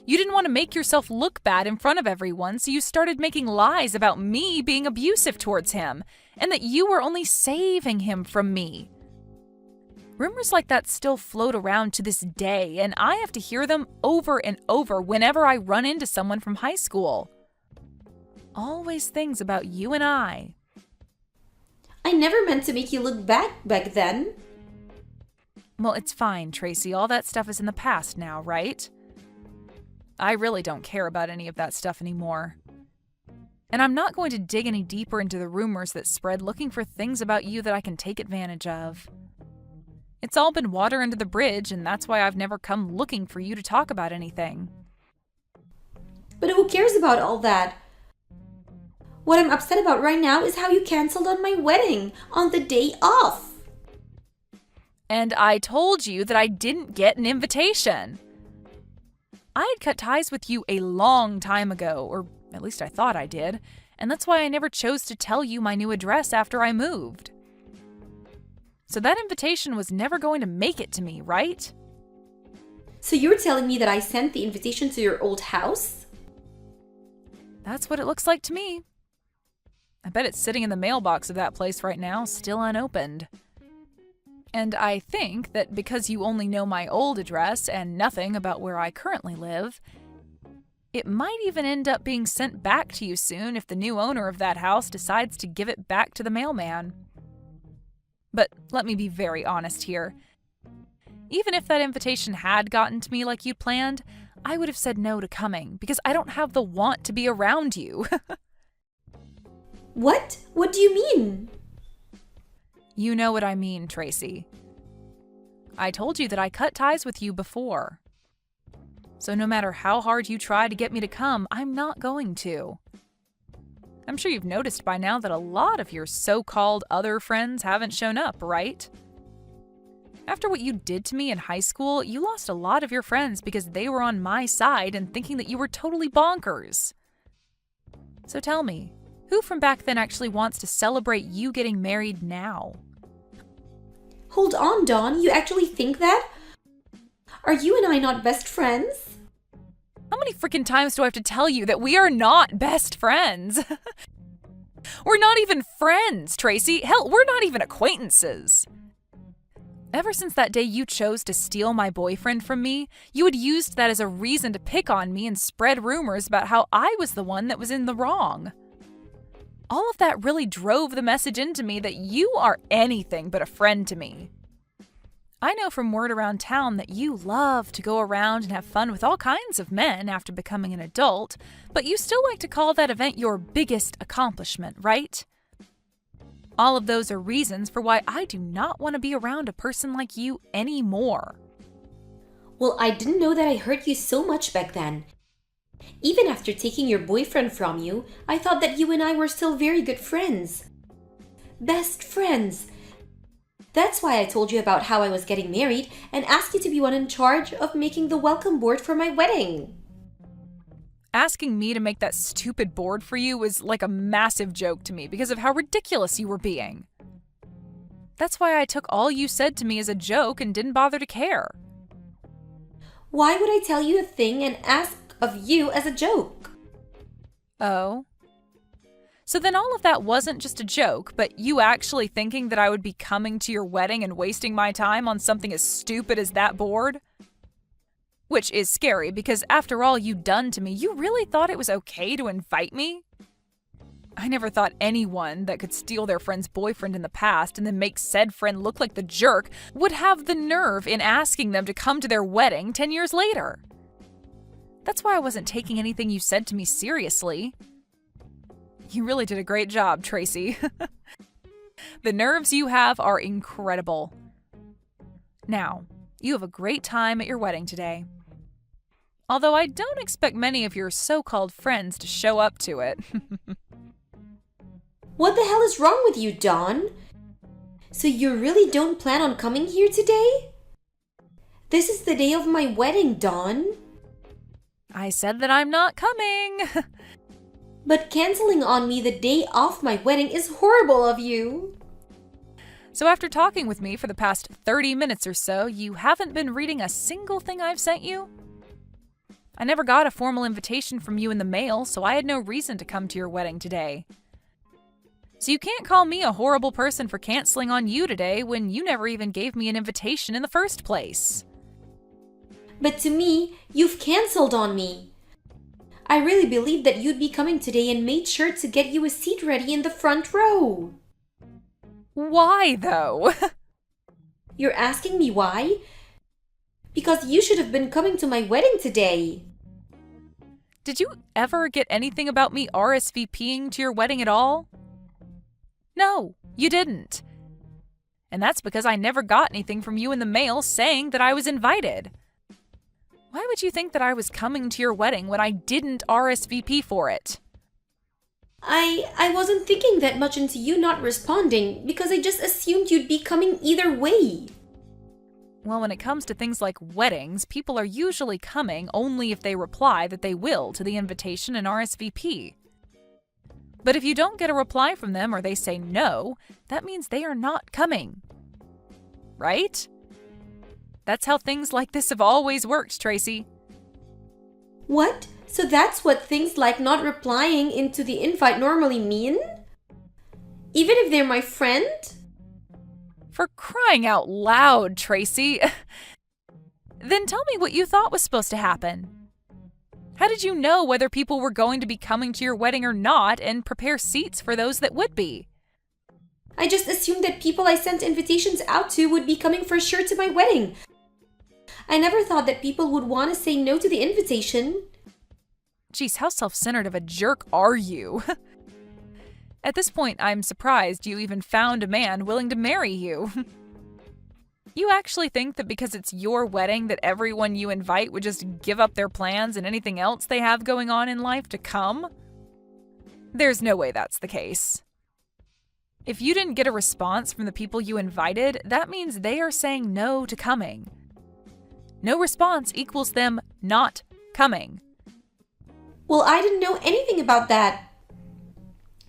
you didn't want to make yourself look bad in front of everyone, so you started making lies about me being abusive towards him, and that you were only saving him from me. Rumors like that still float around to this day, and I have to hear them over and over whenever I run into someone from high school. Always things about you and I. I never meant to make you look bad back then. Well, it's fine, Tracy. All that stuff is in the past now, right? I really don't care about any of that stuff anymore. And I'm not going to dig any deeper into the rumors that spread looking for things about you that I can take advantage of. It's all been water under the bridge, and that's why I've never come looking for you to talk about anything. But who cares about all that? What I'm upset about right now is how you canceled on my wedding on the day off. And I told you that I didn't get an invitation. I had cut ties with you a long time ago, or at least I thought I did, and that's why I never chose to tell you my new address after I moved. So that invitation was never going to make it to me, right? So you're telling me that I sent the invitation to your old house? That's what it looks like to me. I bet it's sitting in the mailbox of that place right now, still unopened. And I think that because you only know my old address and nothing about where I currently live, it might even end up being sent back to you soon if the new owner of that house decides to give it back to the mailman. But let me be very honest here. Even if that invitation had gotten to me like you'd planned, I would have said no to coming because I don't have the want to be around you. What? What do you mean? You know what I mean, Tracy. I told you that I cut ties with you before. So no matter how hard you try to get me to come, I'm not going to. I'm sure you've noticed by now that a lot of your so-called other friends haven't shown up, right? After what you did to me in high school, you lost a lot of your friends because they were on my side and thinking that you were totally bonkers. So tell me, who from back then actually wants to celebrate you getting married now? Hold on, Dawn, you actually think that? Are you and I not best friends? How many freaking times do I have to tell you that we are not best friends? We're not even friends, Tracy. Hell, we're not even acquaintances. Ever since that day you chose to steal my boyfriend from me, you had used that as a reason to pick on me and spread rumors about how I was the one that was in the wrong. All of that really drove the message into me that you are anything but a friend to me. I know from word around town that you love to go around and have fun with all kinds of men after becoming an adult, but you still like to call that event your biggest accomplishment, right? All of those are reasons for why I do not want to be around a person like you anymore. Well, I didn't know that I hurt you so much back then. Even after taking your boyfriend from you, I thought that you and I were still very good friends. Best friends. That's why I told you about how I was getting married and asked you to be one in charge of making the welcome board for my wedding. Asking me to make that stupid board for you was like a massive joke to me because of how ridiculous you were being. That's why I took all you said to me as a joke and didn't bother to care. Why would I tell you a thing and ask of you as a joke? Oh? So then all of that wasn't just a joke, but you actually thinking that I would be coming to your wedding and wasting my time on something as stupid as that board? Which is scary because after all you'd done to me, you really thought it was okay to invite me? I never thought anyone that could steal their friend's boyfriend in the past and then make said friend look like the jerk would have the nerve in asking them to come to their wedding 10 years later. That's why I wasn't taking anything you said to me seriously. You really did a great job, Tracy. The nerves you have are incredible. Now, you have a great time at your wedding today. Although I don't expect many of your so-called friends to show up to it. What the hell is wrong with you, Dawn? So you really don't plan on coming here today? This is the day of my wedding, Dawn. I said that I'm not coming. But canceling on me the day of my wedding is horrible of you. So after talking with me for the past 30 minutes or so, you haven't been reading a single thing I've sent you? I never got a formal invitation from you in the mail, so I had no reason to come to your wedding today. So you can't call me a horrible person for canceling on you today when you never even gave me an invitation in the first place. But to me, you've canceled on me. I really believed that you'd be coming today and made sure to get you a seat ready in the front row. Why, though? You're asking me why? Because you should have been coming to my wedding today. Did you ever get anything about me RSVPing to your wedding at all? No, you didn't. And that's because I never got anything from you in the mail saying that I was invited. Why would you think that I was coming to your wedding when I didn't RSVP for it? I wasn't thinking that much into you not responding because I just assumed you'd be coming either way. Well, when it comes to things like weddings, people are usually coming only if they reply that they will to the invitation and RSVP. But if you don't get a reply from them or they say no, that means they are not coming. Right? That's how things like this have always worked, Tracy. What? So that's what things like not replying into the invite normally mean? Even if they're my friend? For crying out loud, Tracy. Then tell me what you thought was supposed to happen. How did you know whether people were going to be coming to your wedding or not and prepare seats for those that would be? I just assumed that people I sent invitations out to would be coming for sure to my wedding. I never thought that people would want to say no to the invitation. Geez, how self-centered of a jerk are you? At this point, I'm surprised you even found a man willing to marry you. You actually think that because it's your wedding that everyone you invite would just give up their plans and anything else they have going on in life to come? There's no way that's the case. If you didn't get a response from the people you invited, that means they are saying no to coming. No response equals them not coming. Well, I didn't know anything about that.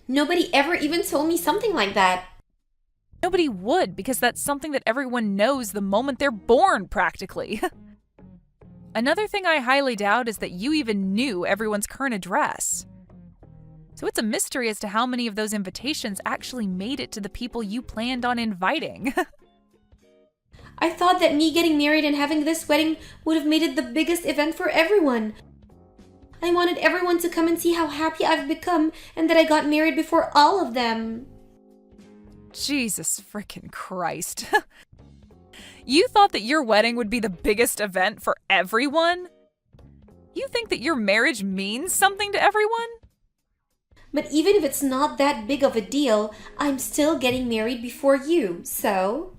Nobody ever even told me something like that. Nobody would, because that's something that everyone knows the moment they're born, practically. Another thing I highly doubt is that you even knew everyone's current address. So it's a mystery as to how many of those invitations actually made it to the people you planned on inviting. I thought that me getting married and having this wedding would have made it the biggest event for everyone. I wanted everyone to come and see how happy I've become and that I got married before all of them. Jesus frickin' Christ. You thought that your wedding would be the biggest event for everyone? You think that your marriage means something to everyone? But even if it's not that big of a deal, I'm still getting married before you, so...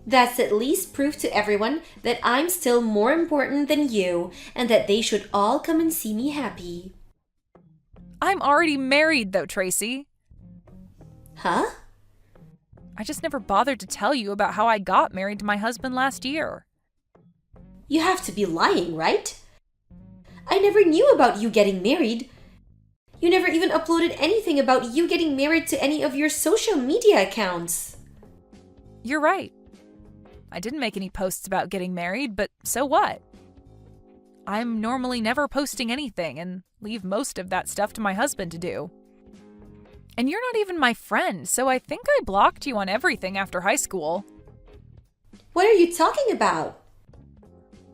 That's at least proof to everyone that I'm still more important than you and that they should all come and see me happy. I'm already married, though, Tracy. Huh? I just never bothered to tell you about how I got married to my husband last year. You have to be lying, right? I never knew about you getting married. You never even uploaded anything about you getting married to any of your social media accounts. You're right. I didn't make any posts about getting married, but so what? I'm normally never posting anything and leave most of that stuff to my husband to do. And you're not even my friend, so I think I blocked you on everything after high school. What are you talking about?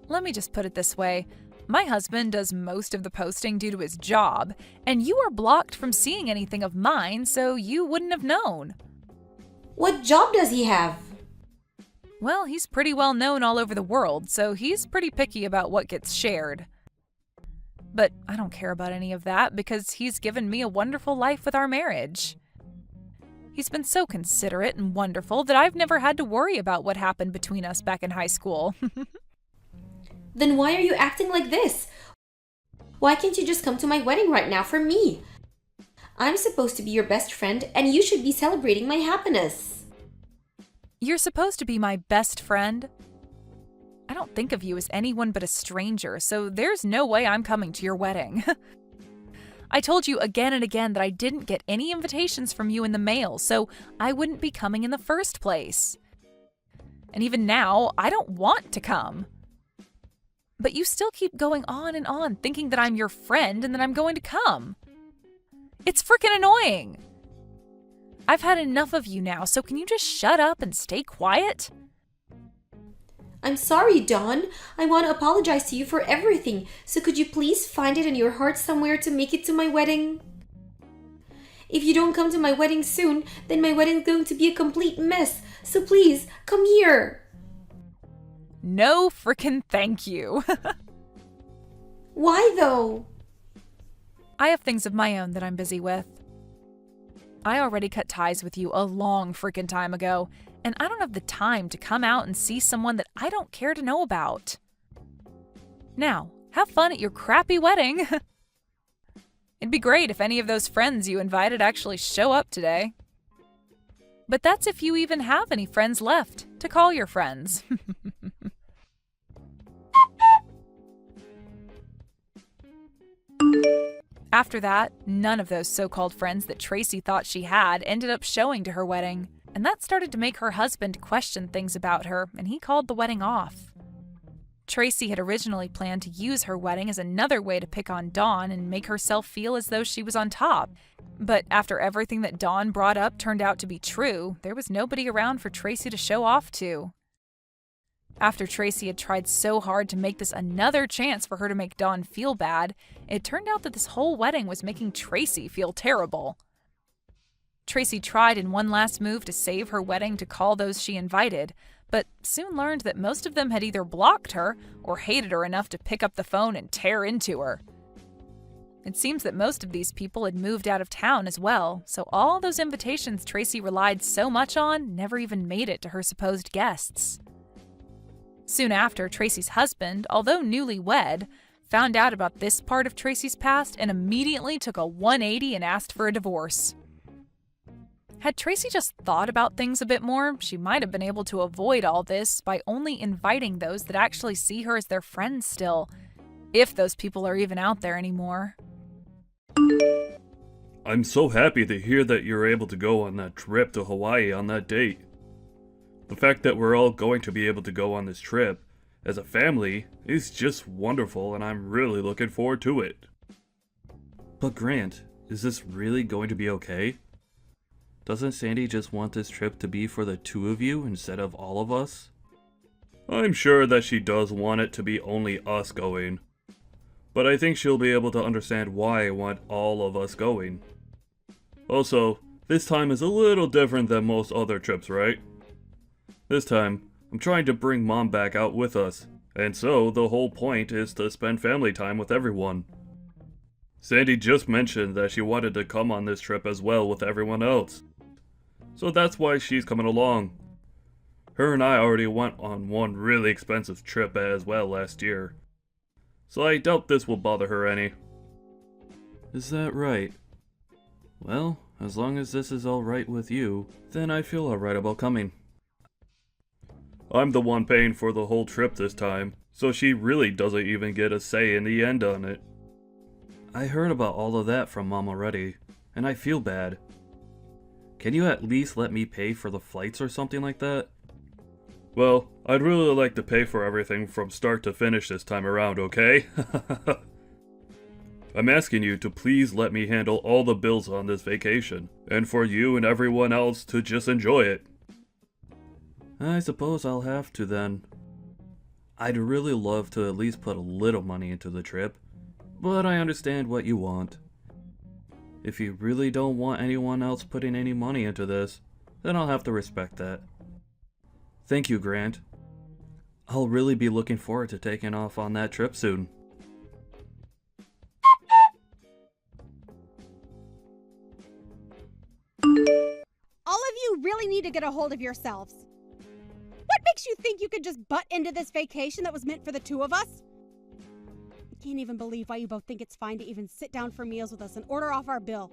Let me just put it this way. My husband does most of the posting due to his job, and you are blocked from seeing anything of mine, so you wouldn't have known. What job does he have? Well, he's pretty well known all over the world, so he's pretty picky about what gets shared. But I don't care about any of that because he's given me a wonderful life with our marriage. He's been so considerate and wonderful that I've never had to worry about what happened between us back in high school. Then why are you acting like this? Why can't you just come to my wedding right now for me? I'm supposed to be your best friend and you should be celebrating my happiness. You're supposed to be my best friend. I don't think of you as anyone but a stranger, so there's no way I'm coming to your wedding. I told you again and again that I didn't get any invitations from you in the mail, so I wouldn't be coming in the first place. And even now, I don't want to come. But you still keep going on and on, thinking that I'm your friend and that I'm going to come. It's freaking annoying. I've had enough of you now, so can you just shut up and stay quiet? I'm sorry, Dawn. I want to apologize to you for everything, so could you please find it in your heart somewhere to make it to my wedding? If you don't come to my wedding soon, then my wedding's going to be a complete mess, so please, come here. No frickin' thank you. Why though? I have things of my own that I'm busy with. I already cut ties with you a long frickin' time ago, and I don't have the time to come out and see someone that I don't care to know about. Now, have fun at your crappy wedding. It'd be great if any of those friends you invited actually show up today. But that's if you even have any friends left to call your friends. After that, none of those so-called friends that Tracy thought she had ended up showing to her wedding, and that started to make her husband question things about her, and he called the wedding off. Tracy had originally planned to use her wedding as another way to pick on Dawn and make herself feel as though she was on top. But after everything that Dawn brought up turned out to be true, there was nobody around for Tracy to show off to. After Tracy had tried so hard to make this another chance for her to make Dawn feel bad, it turned out that this whole wedding was making Tracy feel terrible. Tracy tried in one last move to save her wedding to call those she invited, but soon learned that most of them had either blocked her or hated her enough to pick up the phone and tear into her. It seems that most of these people had moved out of town as well, so all those invitations Tracy relied so much on never even made it to her supposed guests. Soon after, Tracy's husband, although newlywed, found out about this part of Tracy's past, and immediately took a 180 and asked for a divorce. Had Tracy just thought about things a bit more, she might have been able to avoid all this by only inviting those that actually see her as their friends still, if those people are even out there anymore. I'm so happy to hear that you're able to go on that trip to Hawaii on that date. The fact that we're all going to be able to go on this trip as a family is just wonderful, and I'm really looking forward to it. But Grant, is this really going to be okay? Doesn't Sandy just want this trip to be for the two of you instead of all of us? I'm sure that she does want it to be only us going. But I think she'll be able to understand why I want all of us going. Also, this time is a little different than most other trips, right? This time, I'm trying to bring Mom back out with us, and so the whole point is to spend family time with everyone. Sandy just mentioned that she wanted to come on this trip as well with everyone else. So that's why she's coming along. Her and I already went on one really expensive trip as well last year. So I doubt this will bother her any. Is that right? Well, as long as this is alright with you, then I feel alright about coming. I'm the one paying for the whole trip this time, so she really doesn't even get a say in the end on it. I heard about all of that from Mom already, and I feel bad. Can you at least let me pay for the flights or something like that? Well, I'd really like to pay for everything from start to finish this time around, okay? I'm asking you to please let me handle all the bills on this vacation, and for you and everyone else to just enjoy it. I suppose I'll have to then. I'd really love to at least put a little money into the trip, but I understand what you want. If you really don't want anyone else putting any money into this, then I'll have to respect that. Thank you, Grant. I'll really be looking forward to taking off on that trip soon. All of you really need to get a hold of yourselves. What makes you think you could just butt into this vacation that was meant for the two of us? I can't even believe why you both think it's fine to even sit down for meals with us and order off our bill.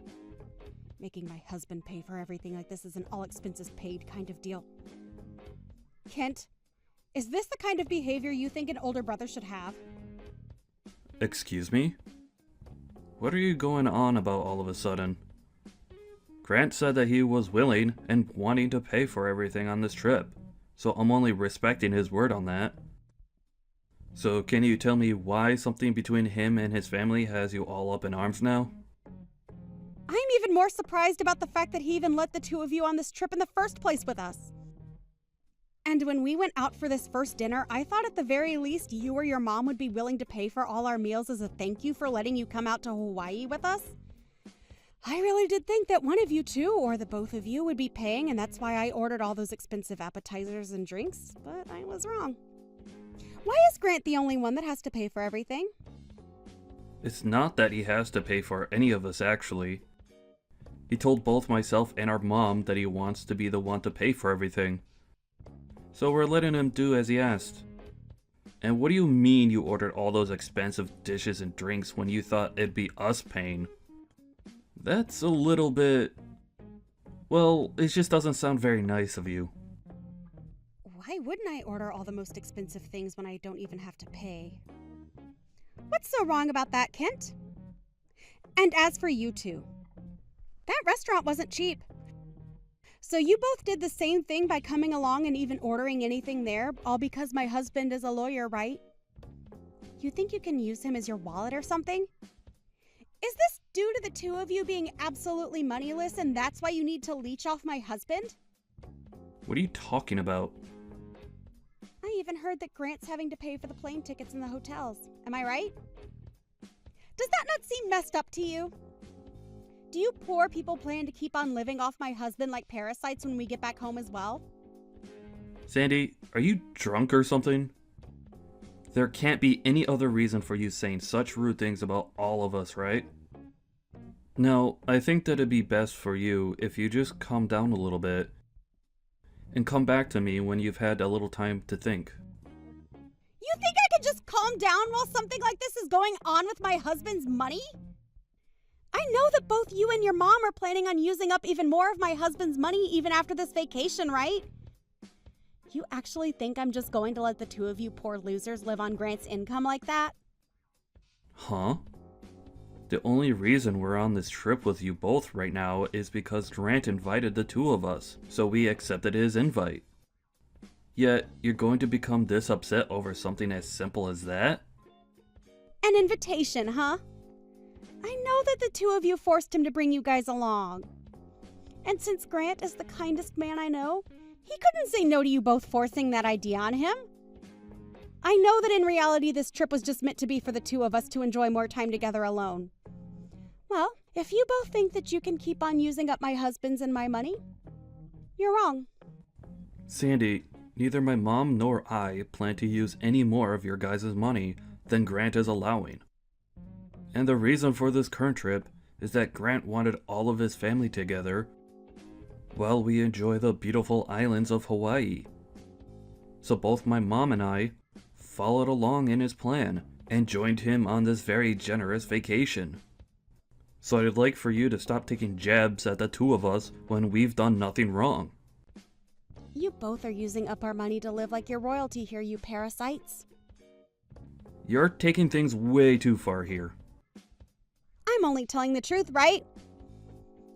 Making my husband pay for everything like this is an all expenses paid kind of deal. Kent, is this the kind of behavior you think an older brother should have? Excuse me? What are you going on about all of a sudden? Grant said that he was willing and wanting to pay for everything on this trip, so I'm only respecting his word on that. So can you tell me why something between him and his family has you all up in arms now? I'm even more surprised about the fact that he even let the two of you on this trip in the first place with us. And when we went out for this first dinner, I thought at the very least you or your mom would be willing to pay for all our meals as a thank you for letting you come out to Hawaii with us. I really did think that one of you two, or the both of you, would be paying, and that's why I ordered all those expensive appetizers and drinks, but I was wrong. Why is Grant the only one that has to pay for everything? It's not that he has to pay for any of us, actually. He told both myself and our mom that he wants to be the one to pay for everything. So we're letting him do as he asked. And what do you mean you ordered all those expensive dishes and drinks when you thought it'd be us paying? That's a little bit... well, it just doesn't sound very nice of you. Why wouldn't I order all the most expensive things when I don't even have to pay? What's so wrong about that, Kent? And as for you two, that restaurant wasn't cheap. So you both did the same thing by coming along and even ordering anything there, all because my husband is a lawyer, right? You think you can use him as your wallet or something? Is this due to the two of you being absolutely moneyless and that's why you need to leech off my husband? What are you talking about? I even heard that Grant's having to pay for the plane tickets and the hotels. Am I right? Does that not seem messed up to you? Do you poor people plan to keep on living off my husband like parasites when we get back home as well? Sandy, are you drunk or something? There can't be any other reason for you saying such rude things about all of us, right? No, I think that it'd be best for you if you just calm down a little bit and come back to me when you've had a little time to think. You think I could just calm calm down while something like this is going on with my husband's money? I know that both you and your mom are planning on using up even more of my husband's money even after this vacation, right? You actually think I'm just going to let the two of you poor losers live on Grant's income like that? Huh? The only reason we're on this trip with you both right now is because Grant invited the two of us, so we accepted his invite. Yet, you're going to become this upset over something as simple as that? An invitation, huh? I know that the two of you forced him to bring you guys along. And since Grant is the kindest man I know, he couldn't say no to you both forcing that idea on him. I know that in reality this trip was just meant to be for the two of us to enjoy more time together alone. Well, if you both think that you can keep on using up my husband's and my money, you're wrong. Sandy, neither my mom nor I plan to use any more of your guys' money than Grant is allowing. And the reason for this current trip is that Grant wanted all of his family together while we enjoy the beautiful islands of Hawaii. So both my mom and I followed along in his plan and joined him on this very generous vacation. So I'd like for you to stop taking jabs at the two of us when we've done nothing wrong. You both are using up our money to live like you're royalty here, you parasites. You're taking things way too far here. I'm only telling the truth, right?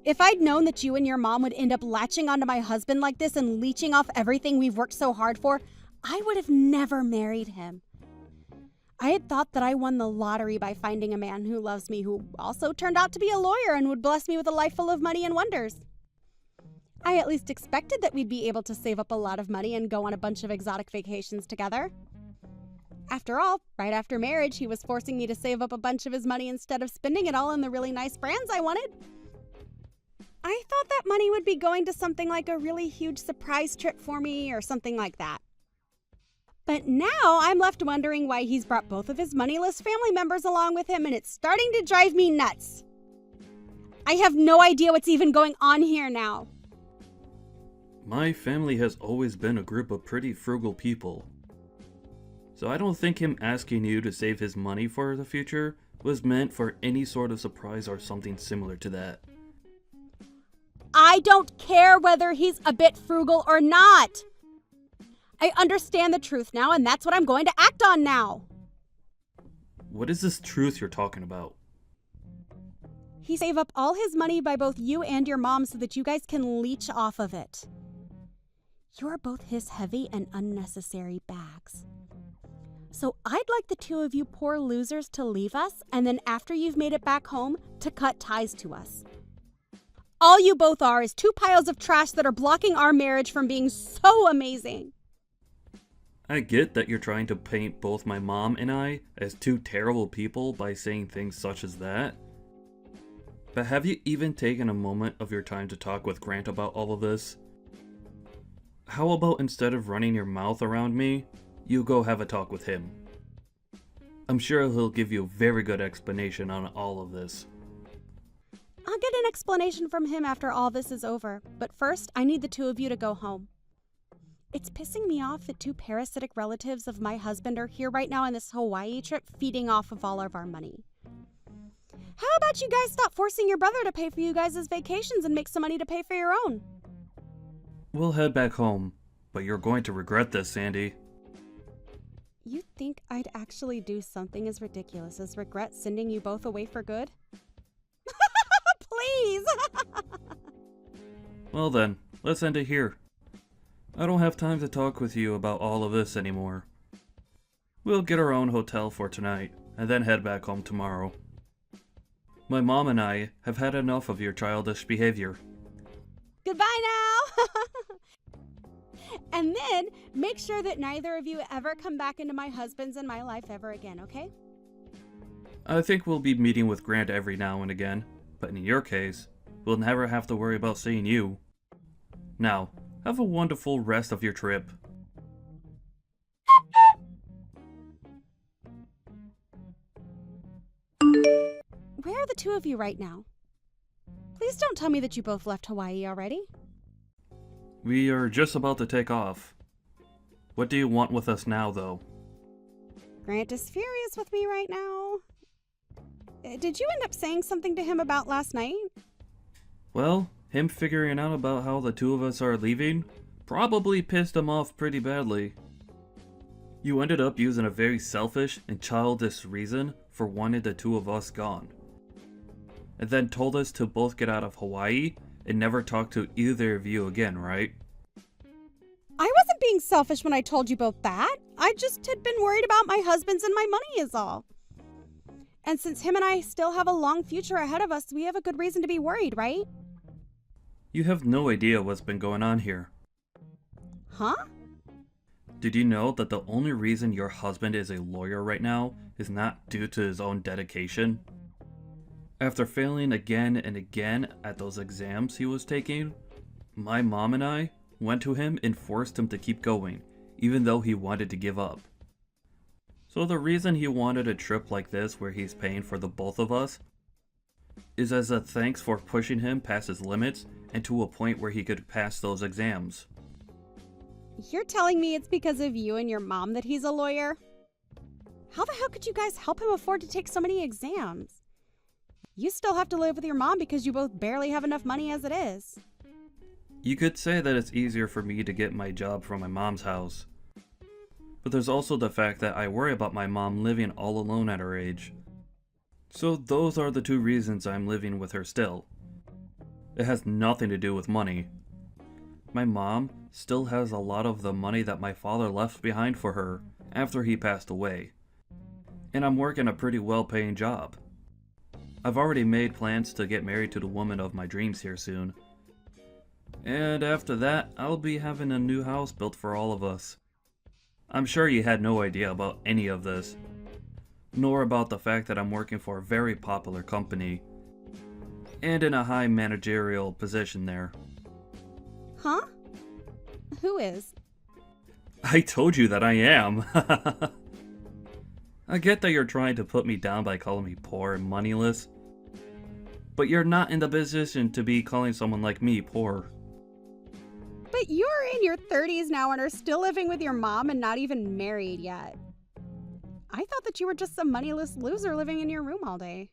If I'd known that you and your mom would end up latching onto my husband like this and leeching off everything we've worked so hard for, I would have never married him. I had thought that I won the lottery by finding a man who loves me, who also turned out to be a lawyer and would bless me with a life full of money and wonders. I at least expected that we'd be able to save up a lot of money and go on a bunch of exotic vacations together. After all, right after marriage, he was forcing me to save up a bunch of his money instead of spending it all on the really nice brands I wanted. I thought that money would be going to something like a really huge surprise trip for me or something like that. But now I'm left wondering why he's brought both of his moneyless family members along with him, and it's starting to drive me nuts. I have no idea what's even going on here now. My family has always been a group of pretty frugal people. So I don't think him asking you to save his money for the future was meant for any sort of surprise or something similar to that. I don't care whether he's a bit frugal or not. I understand the truth now, and that's what I'm going to act on now. What is this truth you're talking about? He saved up all his money by both you and your mom so that you guys can leech off of it. You're both his heavy and unnecessary bags. So I'd like the two of you poor losers to leave us, and then after you've made it back home, to cut ties to us. All you both are is two piles of trash that are blocking our marriage from being so amazing. I get that you're trying to paint both my mom and I as two terrible people by saying things such as that. But have you even taken a moment of your time to talk with Grant about all of this? How about instead of running your mouth around me, you go have a talk with him? I'm sure he'll give you a very good explanation on all of this. I'll get an explanation from him after all this is over, but first I need the two of you to go home. It's pissing me off that two parasitic relatives of my husband are here right now on this Hawaii trip feeding off of all of our money. How about you guys stop forcing your brother to pay for you guys' vacations and make some money to pay for your own? We'll head back home, but you're going to regret this, Sandy. You think I'd actually do something as ridiculous as regret sending you both away for good? Please! Well then, let's end it here. I don't have time to talk with you about all of this anymore. We'll get our own hotel for tonight, and then head back home tomorrow. My mom and I have had enough of your childish behavior. Goodbye now! And then, make sure that neither of you ever come back into my husband's and my life ever again, okay? I think we'll be meeting with Grant every now and again, but in your case, we'll never have to worry about seeing you. Now, have a wonderful rest of your trip. Where are the two of you right now? Please don't tell me that you both left Hawaii already. We are just about to take off. What do you want with us now, though? Grant is furious with me right now. Did you end up saying something to him about last night? Well, him figuring out about how the two of us are leaving probably pissed him off pretty badly. You ended up using a very selfish and childish reason for wanting the two of us gone. And then told us to both get out of Hawaii and never talk to either of you again, right? I wasn't being selfish when I told you both that. I just had been worried about my husband's and my money is all. And since him and I still have a long future ahead of us, we have a good reason to be worried, right? You have no idea what's been going on here. Huh? Did you know that the only reason your husband is a lawyer right now is not due to his own dedication? After failing again and again at those exams he was taking, my mom and I went to him and forced him to keep going, even though he wanted to give up. So the reason he wanted a trip like this where he's paying for the both of us is as a thanks for pushing him past his limits and to a point where he could pass those exams. You're telling me it's because of you and your mom that he's a lawyer? How the hell could you guys help him afford to take so many exams? You still have to live with your mom because you both barely have enough money as it is. You could say that it's easier for me to get my job from my mom's house. But there's also the fact that I worry about my mom living all alone at her age. So those are the two reasons I'm living with her still. It has nothing to do with money. My mom still has a lot of the money that my father left behind for her after he passed away. And I'm working a pretty well-paying job. I've already made plans to get married to the woman of my dreams here soon. And after that, I'll be having a new house built for all of us. I'm sure you had no idea about any of this, nor about the fact that I'm working for a very popular company, and in a high managerial position there. Huh? Who is? I told you that I am. I get that you're trying to put me down by calling me poor and moneyless, but you're not in the position to be calling someone like me poor. But you're in your 30s now and are still living with your mom and not even married yet. I thought that you were just some moneyless loser living in your room all day.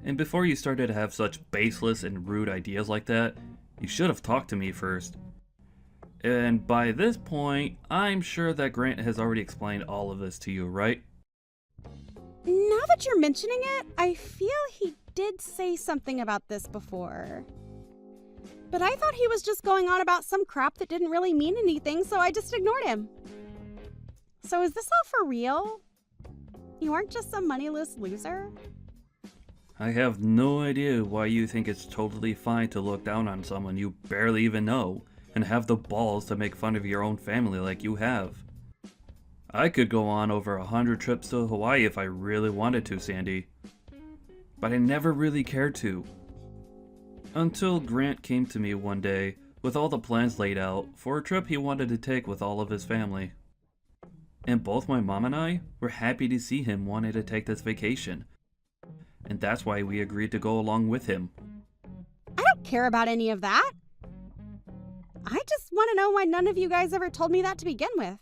And before you started to have such baseless and rude ideas like that, you should have talked to me first. And by this point, I'm sure that Grant has already explained all of this to you, right? Now that you're mentioning it, I feel he did say something about this before. But I thought he was just going on about some crap that didn't really mean anything, so I just ignored him. So is this all for real? You aren't just some moneyless loser? I have no idea why you think it's totally fine to look down on someone you barely even know and have the balls to make fun of your own family like you have. I could go on over 100 trips to Hawaii if I really wanted to, Sandy. But I never really cared to. Until Grant came to me one day with all the plans laid out for a trip he wanted to take with all of his family. And both my mom and I were happy to see him wanting to take this vacation. And that's why we agreed to go along with him. I don't care about any of that. I just want to know why none of you guys ever told me that to begin with.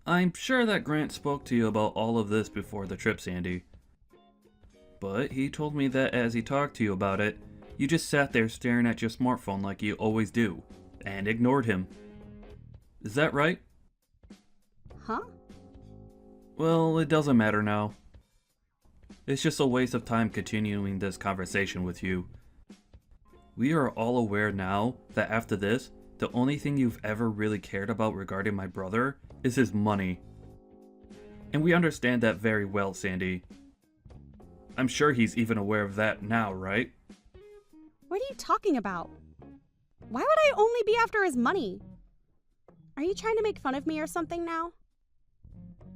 I'm sure that Grant spoke to you about all of this before the trip, Sandy. But he told me that as he talked to you about it, you just sat there staring at your smartphone like you always do, and ignored him. Is that right? Huh? Well, it doesn't matter now. It's just a waste of time continuing this conversation with you. We are all aware now that after this, the only thing you've ever really cared about regarding my brother is his money. And we understand that very well, Sandy. I'm sure he's even aware of that now, right? What are you talking about? Why would I only be after his money? Are you trying to make fun of me or something now?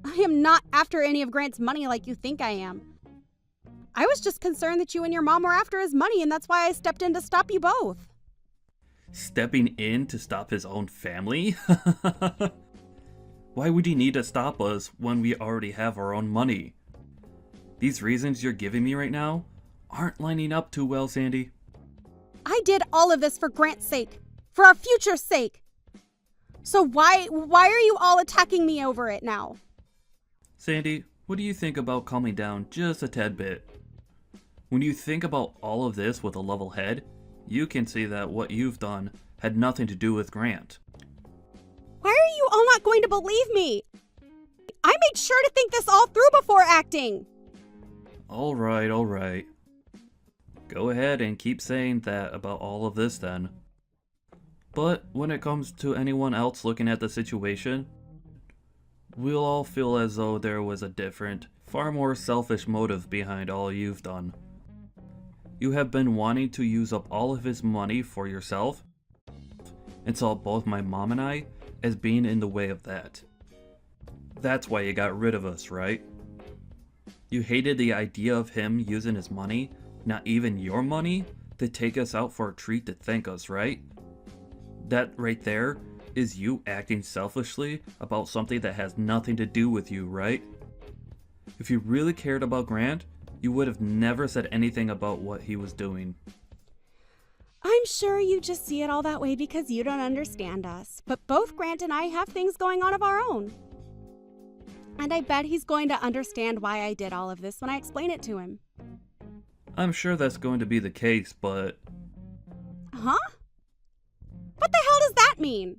I am not after any of Grant's money like you think I am. I was just concerned that you and your mom were after his money, and that's why I stepped in to stop you both. Stepping in to stop his own family? Why would he need to stop us when we already have our own money? These reasons you're giving me right now aren't lining up too well, Sandy. I did all of this for Grant's sake, for our future's sake. So why are you all attacking me over it now? Sandy, what do you think about calming down just a tad bit? When you think about all of this with a level head, you can see that what you've done had nothing to do with Grant. Why are you all not going to believe me? I made sure to think this all through before acting. Alright. Go ahead and keep saying that about all of this then. But when it comes to anyone else looking at the situation, we'll all feel as though there was a different, far more selfish motive behind all you've done. You have been wanting to use up all of his money for yourself, and saw both my mom and I as being in the way of that. That's why you got rid of us, right? You hated the idea of him using his money, not even your money, to take us out for a treat to thank us, right? That right there is you acting selfishly about something that has nothing to do with you, right? If you really cared about Grant, you would have never said anything about what he was doing. I'm sure you just see it all that way because you don't understand us. But both Grant and I have things going on of our own. And I bet he's going to understand why I did all of this when I explain it to him. I'm sure that's going to be the case, but... Huh? What the hell does that mean?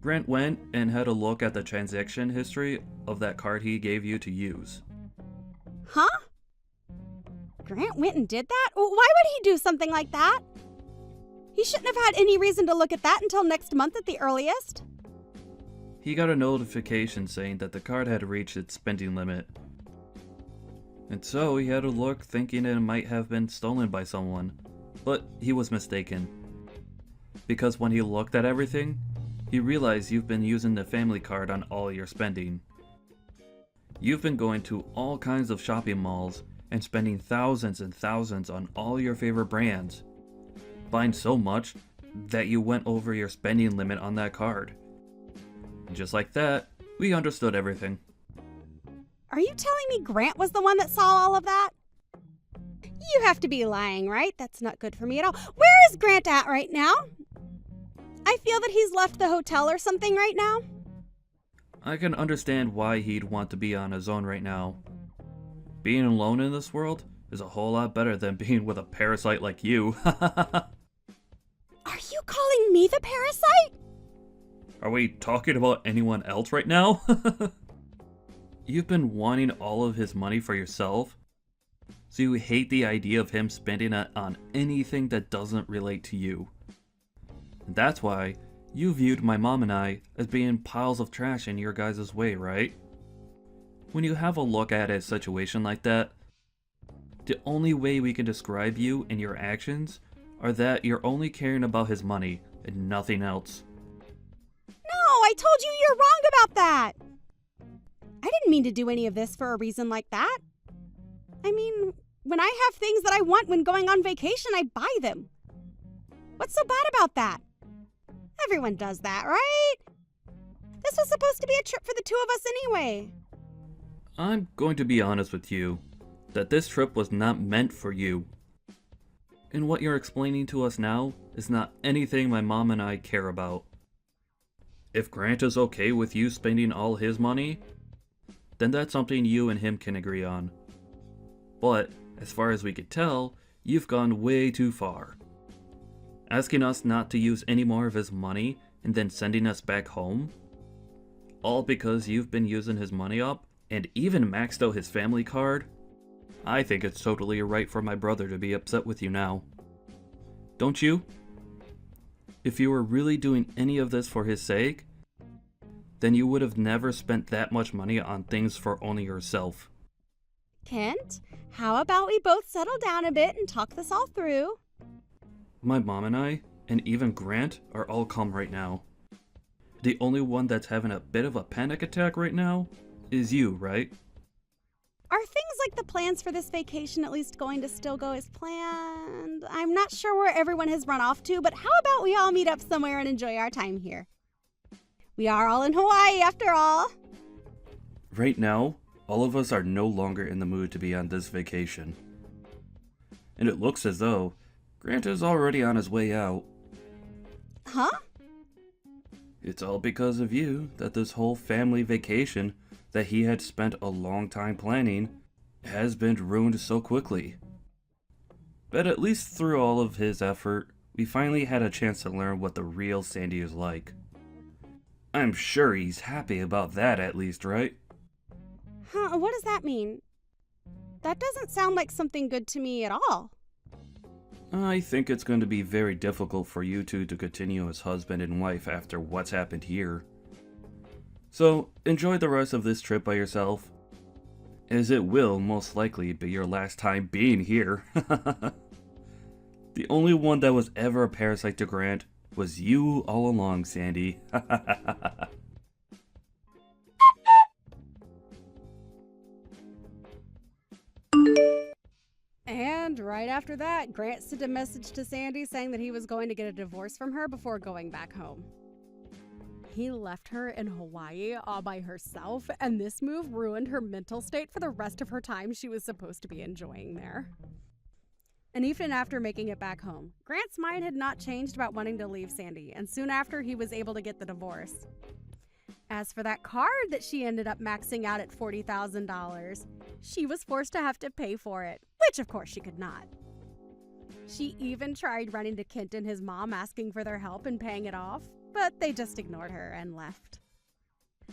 Grant went and had a look at the transaction history of that card he gave you to use. Huh? Grant went and did that? Why would he do something like that? He shouldn't have had any reason to look at that until next month at the earliest. He got a notification saying that the card had reached its spending limit. And so he had a look thinking it might have been stolen by someone, but he was mistaken. Because when he looked at everything, he realized you've been using the family card on all your spending. You've been going to all kinds of shopping malls and spending thousands and thousands on all your favorite brands. Buying so much that you went over your spending limit on that card. And just like that, we understood everything. Are you telling me Grant was the one that saw all of that? You have to be lying, right? That's not good for me at all. Where is Grant at right now? I feel that he's left the hotel or something right now. I can understand why he'd want to be on his own right now. Being alone in this world is a whole lot better than being with a parasite like you. Are you calling me the parasite? Are we talking about anyone else right now? You've been wanting all of his money for yourself, so you hate the idea of him spending it on anything that doesn't relate to you. And that's why you viewed my mom and I as being piles of trash in your guys' way, right? When you have a look at a situation like that, the only way we can describe you and your actions are that you're only caring about his money and nothing else. No, I told you you're wrong about that. I didn't mean to do any of this for a reason like that. I mean, when I have things that I want when going on vacation, I buy them. What's so bad about that? Everyone does that, right? This was supposed to be a trip for the two of us anyway. I'm going to be honest with you, that this trip was not meant for you. And what you're explaining to us now is not anything my mom and I care about. If Grant is okay with you spending all his money, then that's something you and him can agree on. But, as far as we could tell, you've gone way too far. Asking us not to use any more of his money and then sending us back home? All because you've been using his money up and even maxed out his family card? I think it's totally right for my brother to be upset with you now. Don't you? If you were really doing any of this for his sake, then you would have never spent that much money on things for only yourself. Kent, how about we both settle down a bit and talk this all through? My mom and I, and even Grant, are all calm right now. The only one that's having a bit of a panic attack right now is you, right? Are things like the plans for this vacation at least going to still go as planned? I'm not sure where everyone has run off to, but how about we all meet up somewhere and enjoy our time here? We are all in Hawaii after all. Right now, all of us are no longer in the mood to be on this vacation. And it looks as though Grant is already on his way out. Huh? It's all because of you that this whole family vacation that he had spent a long time planning has been ruined so quickly. But at least through all of his effort, we finally had a chance to learn what the real Sandy is like. I'm sure he's happy about that at least, right? Huh, what does that mean? That doesn't sound like something good to me at all. I think it's going to be very difficult for you two to continue as husband and wife after what's happened here. So, enjoy the rest of this trip by yourself, as it will most likely be your last time being here. The only one that was ever a parasite to Grant was you all along, Sandy. And right after that, Grant sent a message to Sandy saying that he was going to get a divorce from her before going back home. He left her in Hawaii all by herself, and this move ruined her mental state for the rest of her time she was supposed to be enjoying there. And even after making it back home, Grant's mind had not changed about wanting to leave Sandy, and soon after he was able to get the divorce. As for that card that she ended up maxing out at $40,000, she was forced to have to pay for it, which of course she could not. She even tried running to Kent and his mom asking for their help in paying it off, but they just ignored her and left.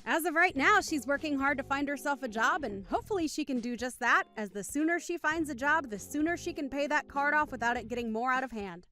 As of right now, she's working hard to find herself a job, and hopefully she can do just that, as the sooner she finds a job, the sooner she can pay that card off without it getting more out of hand.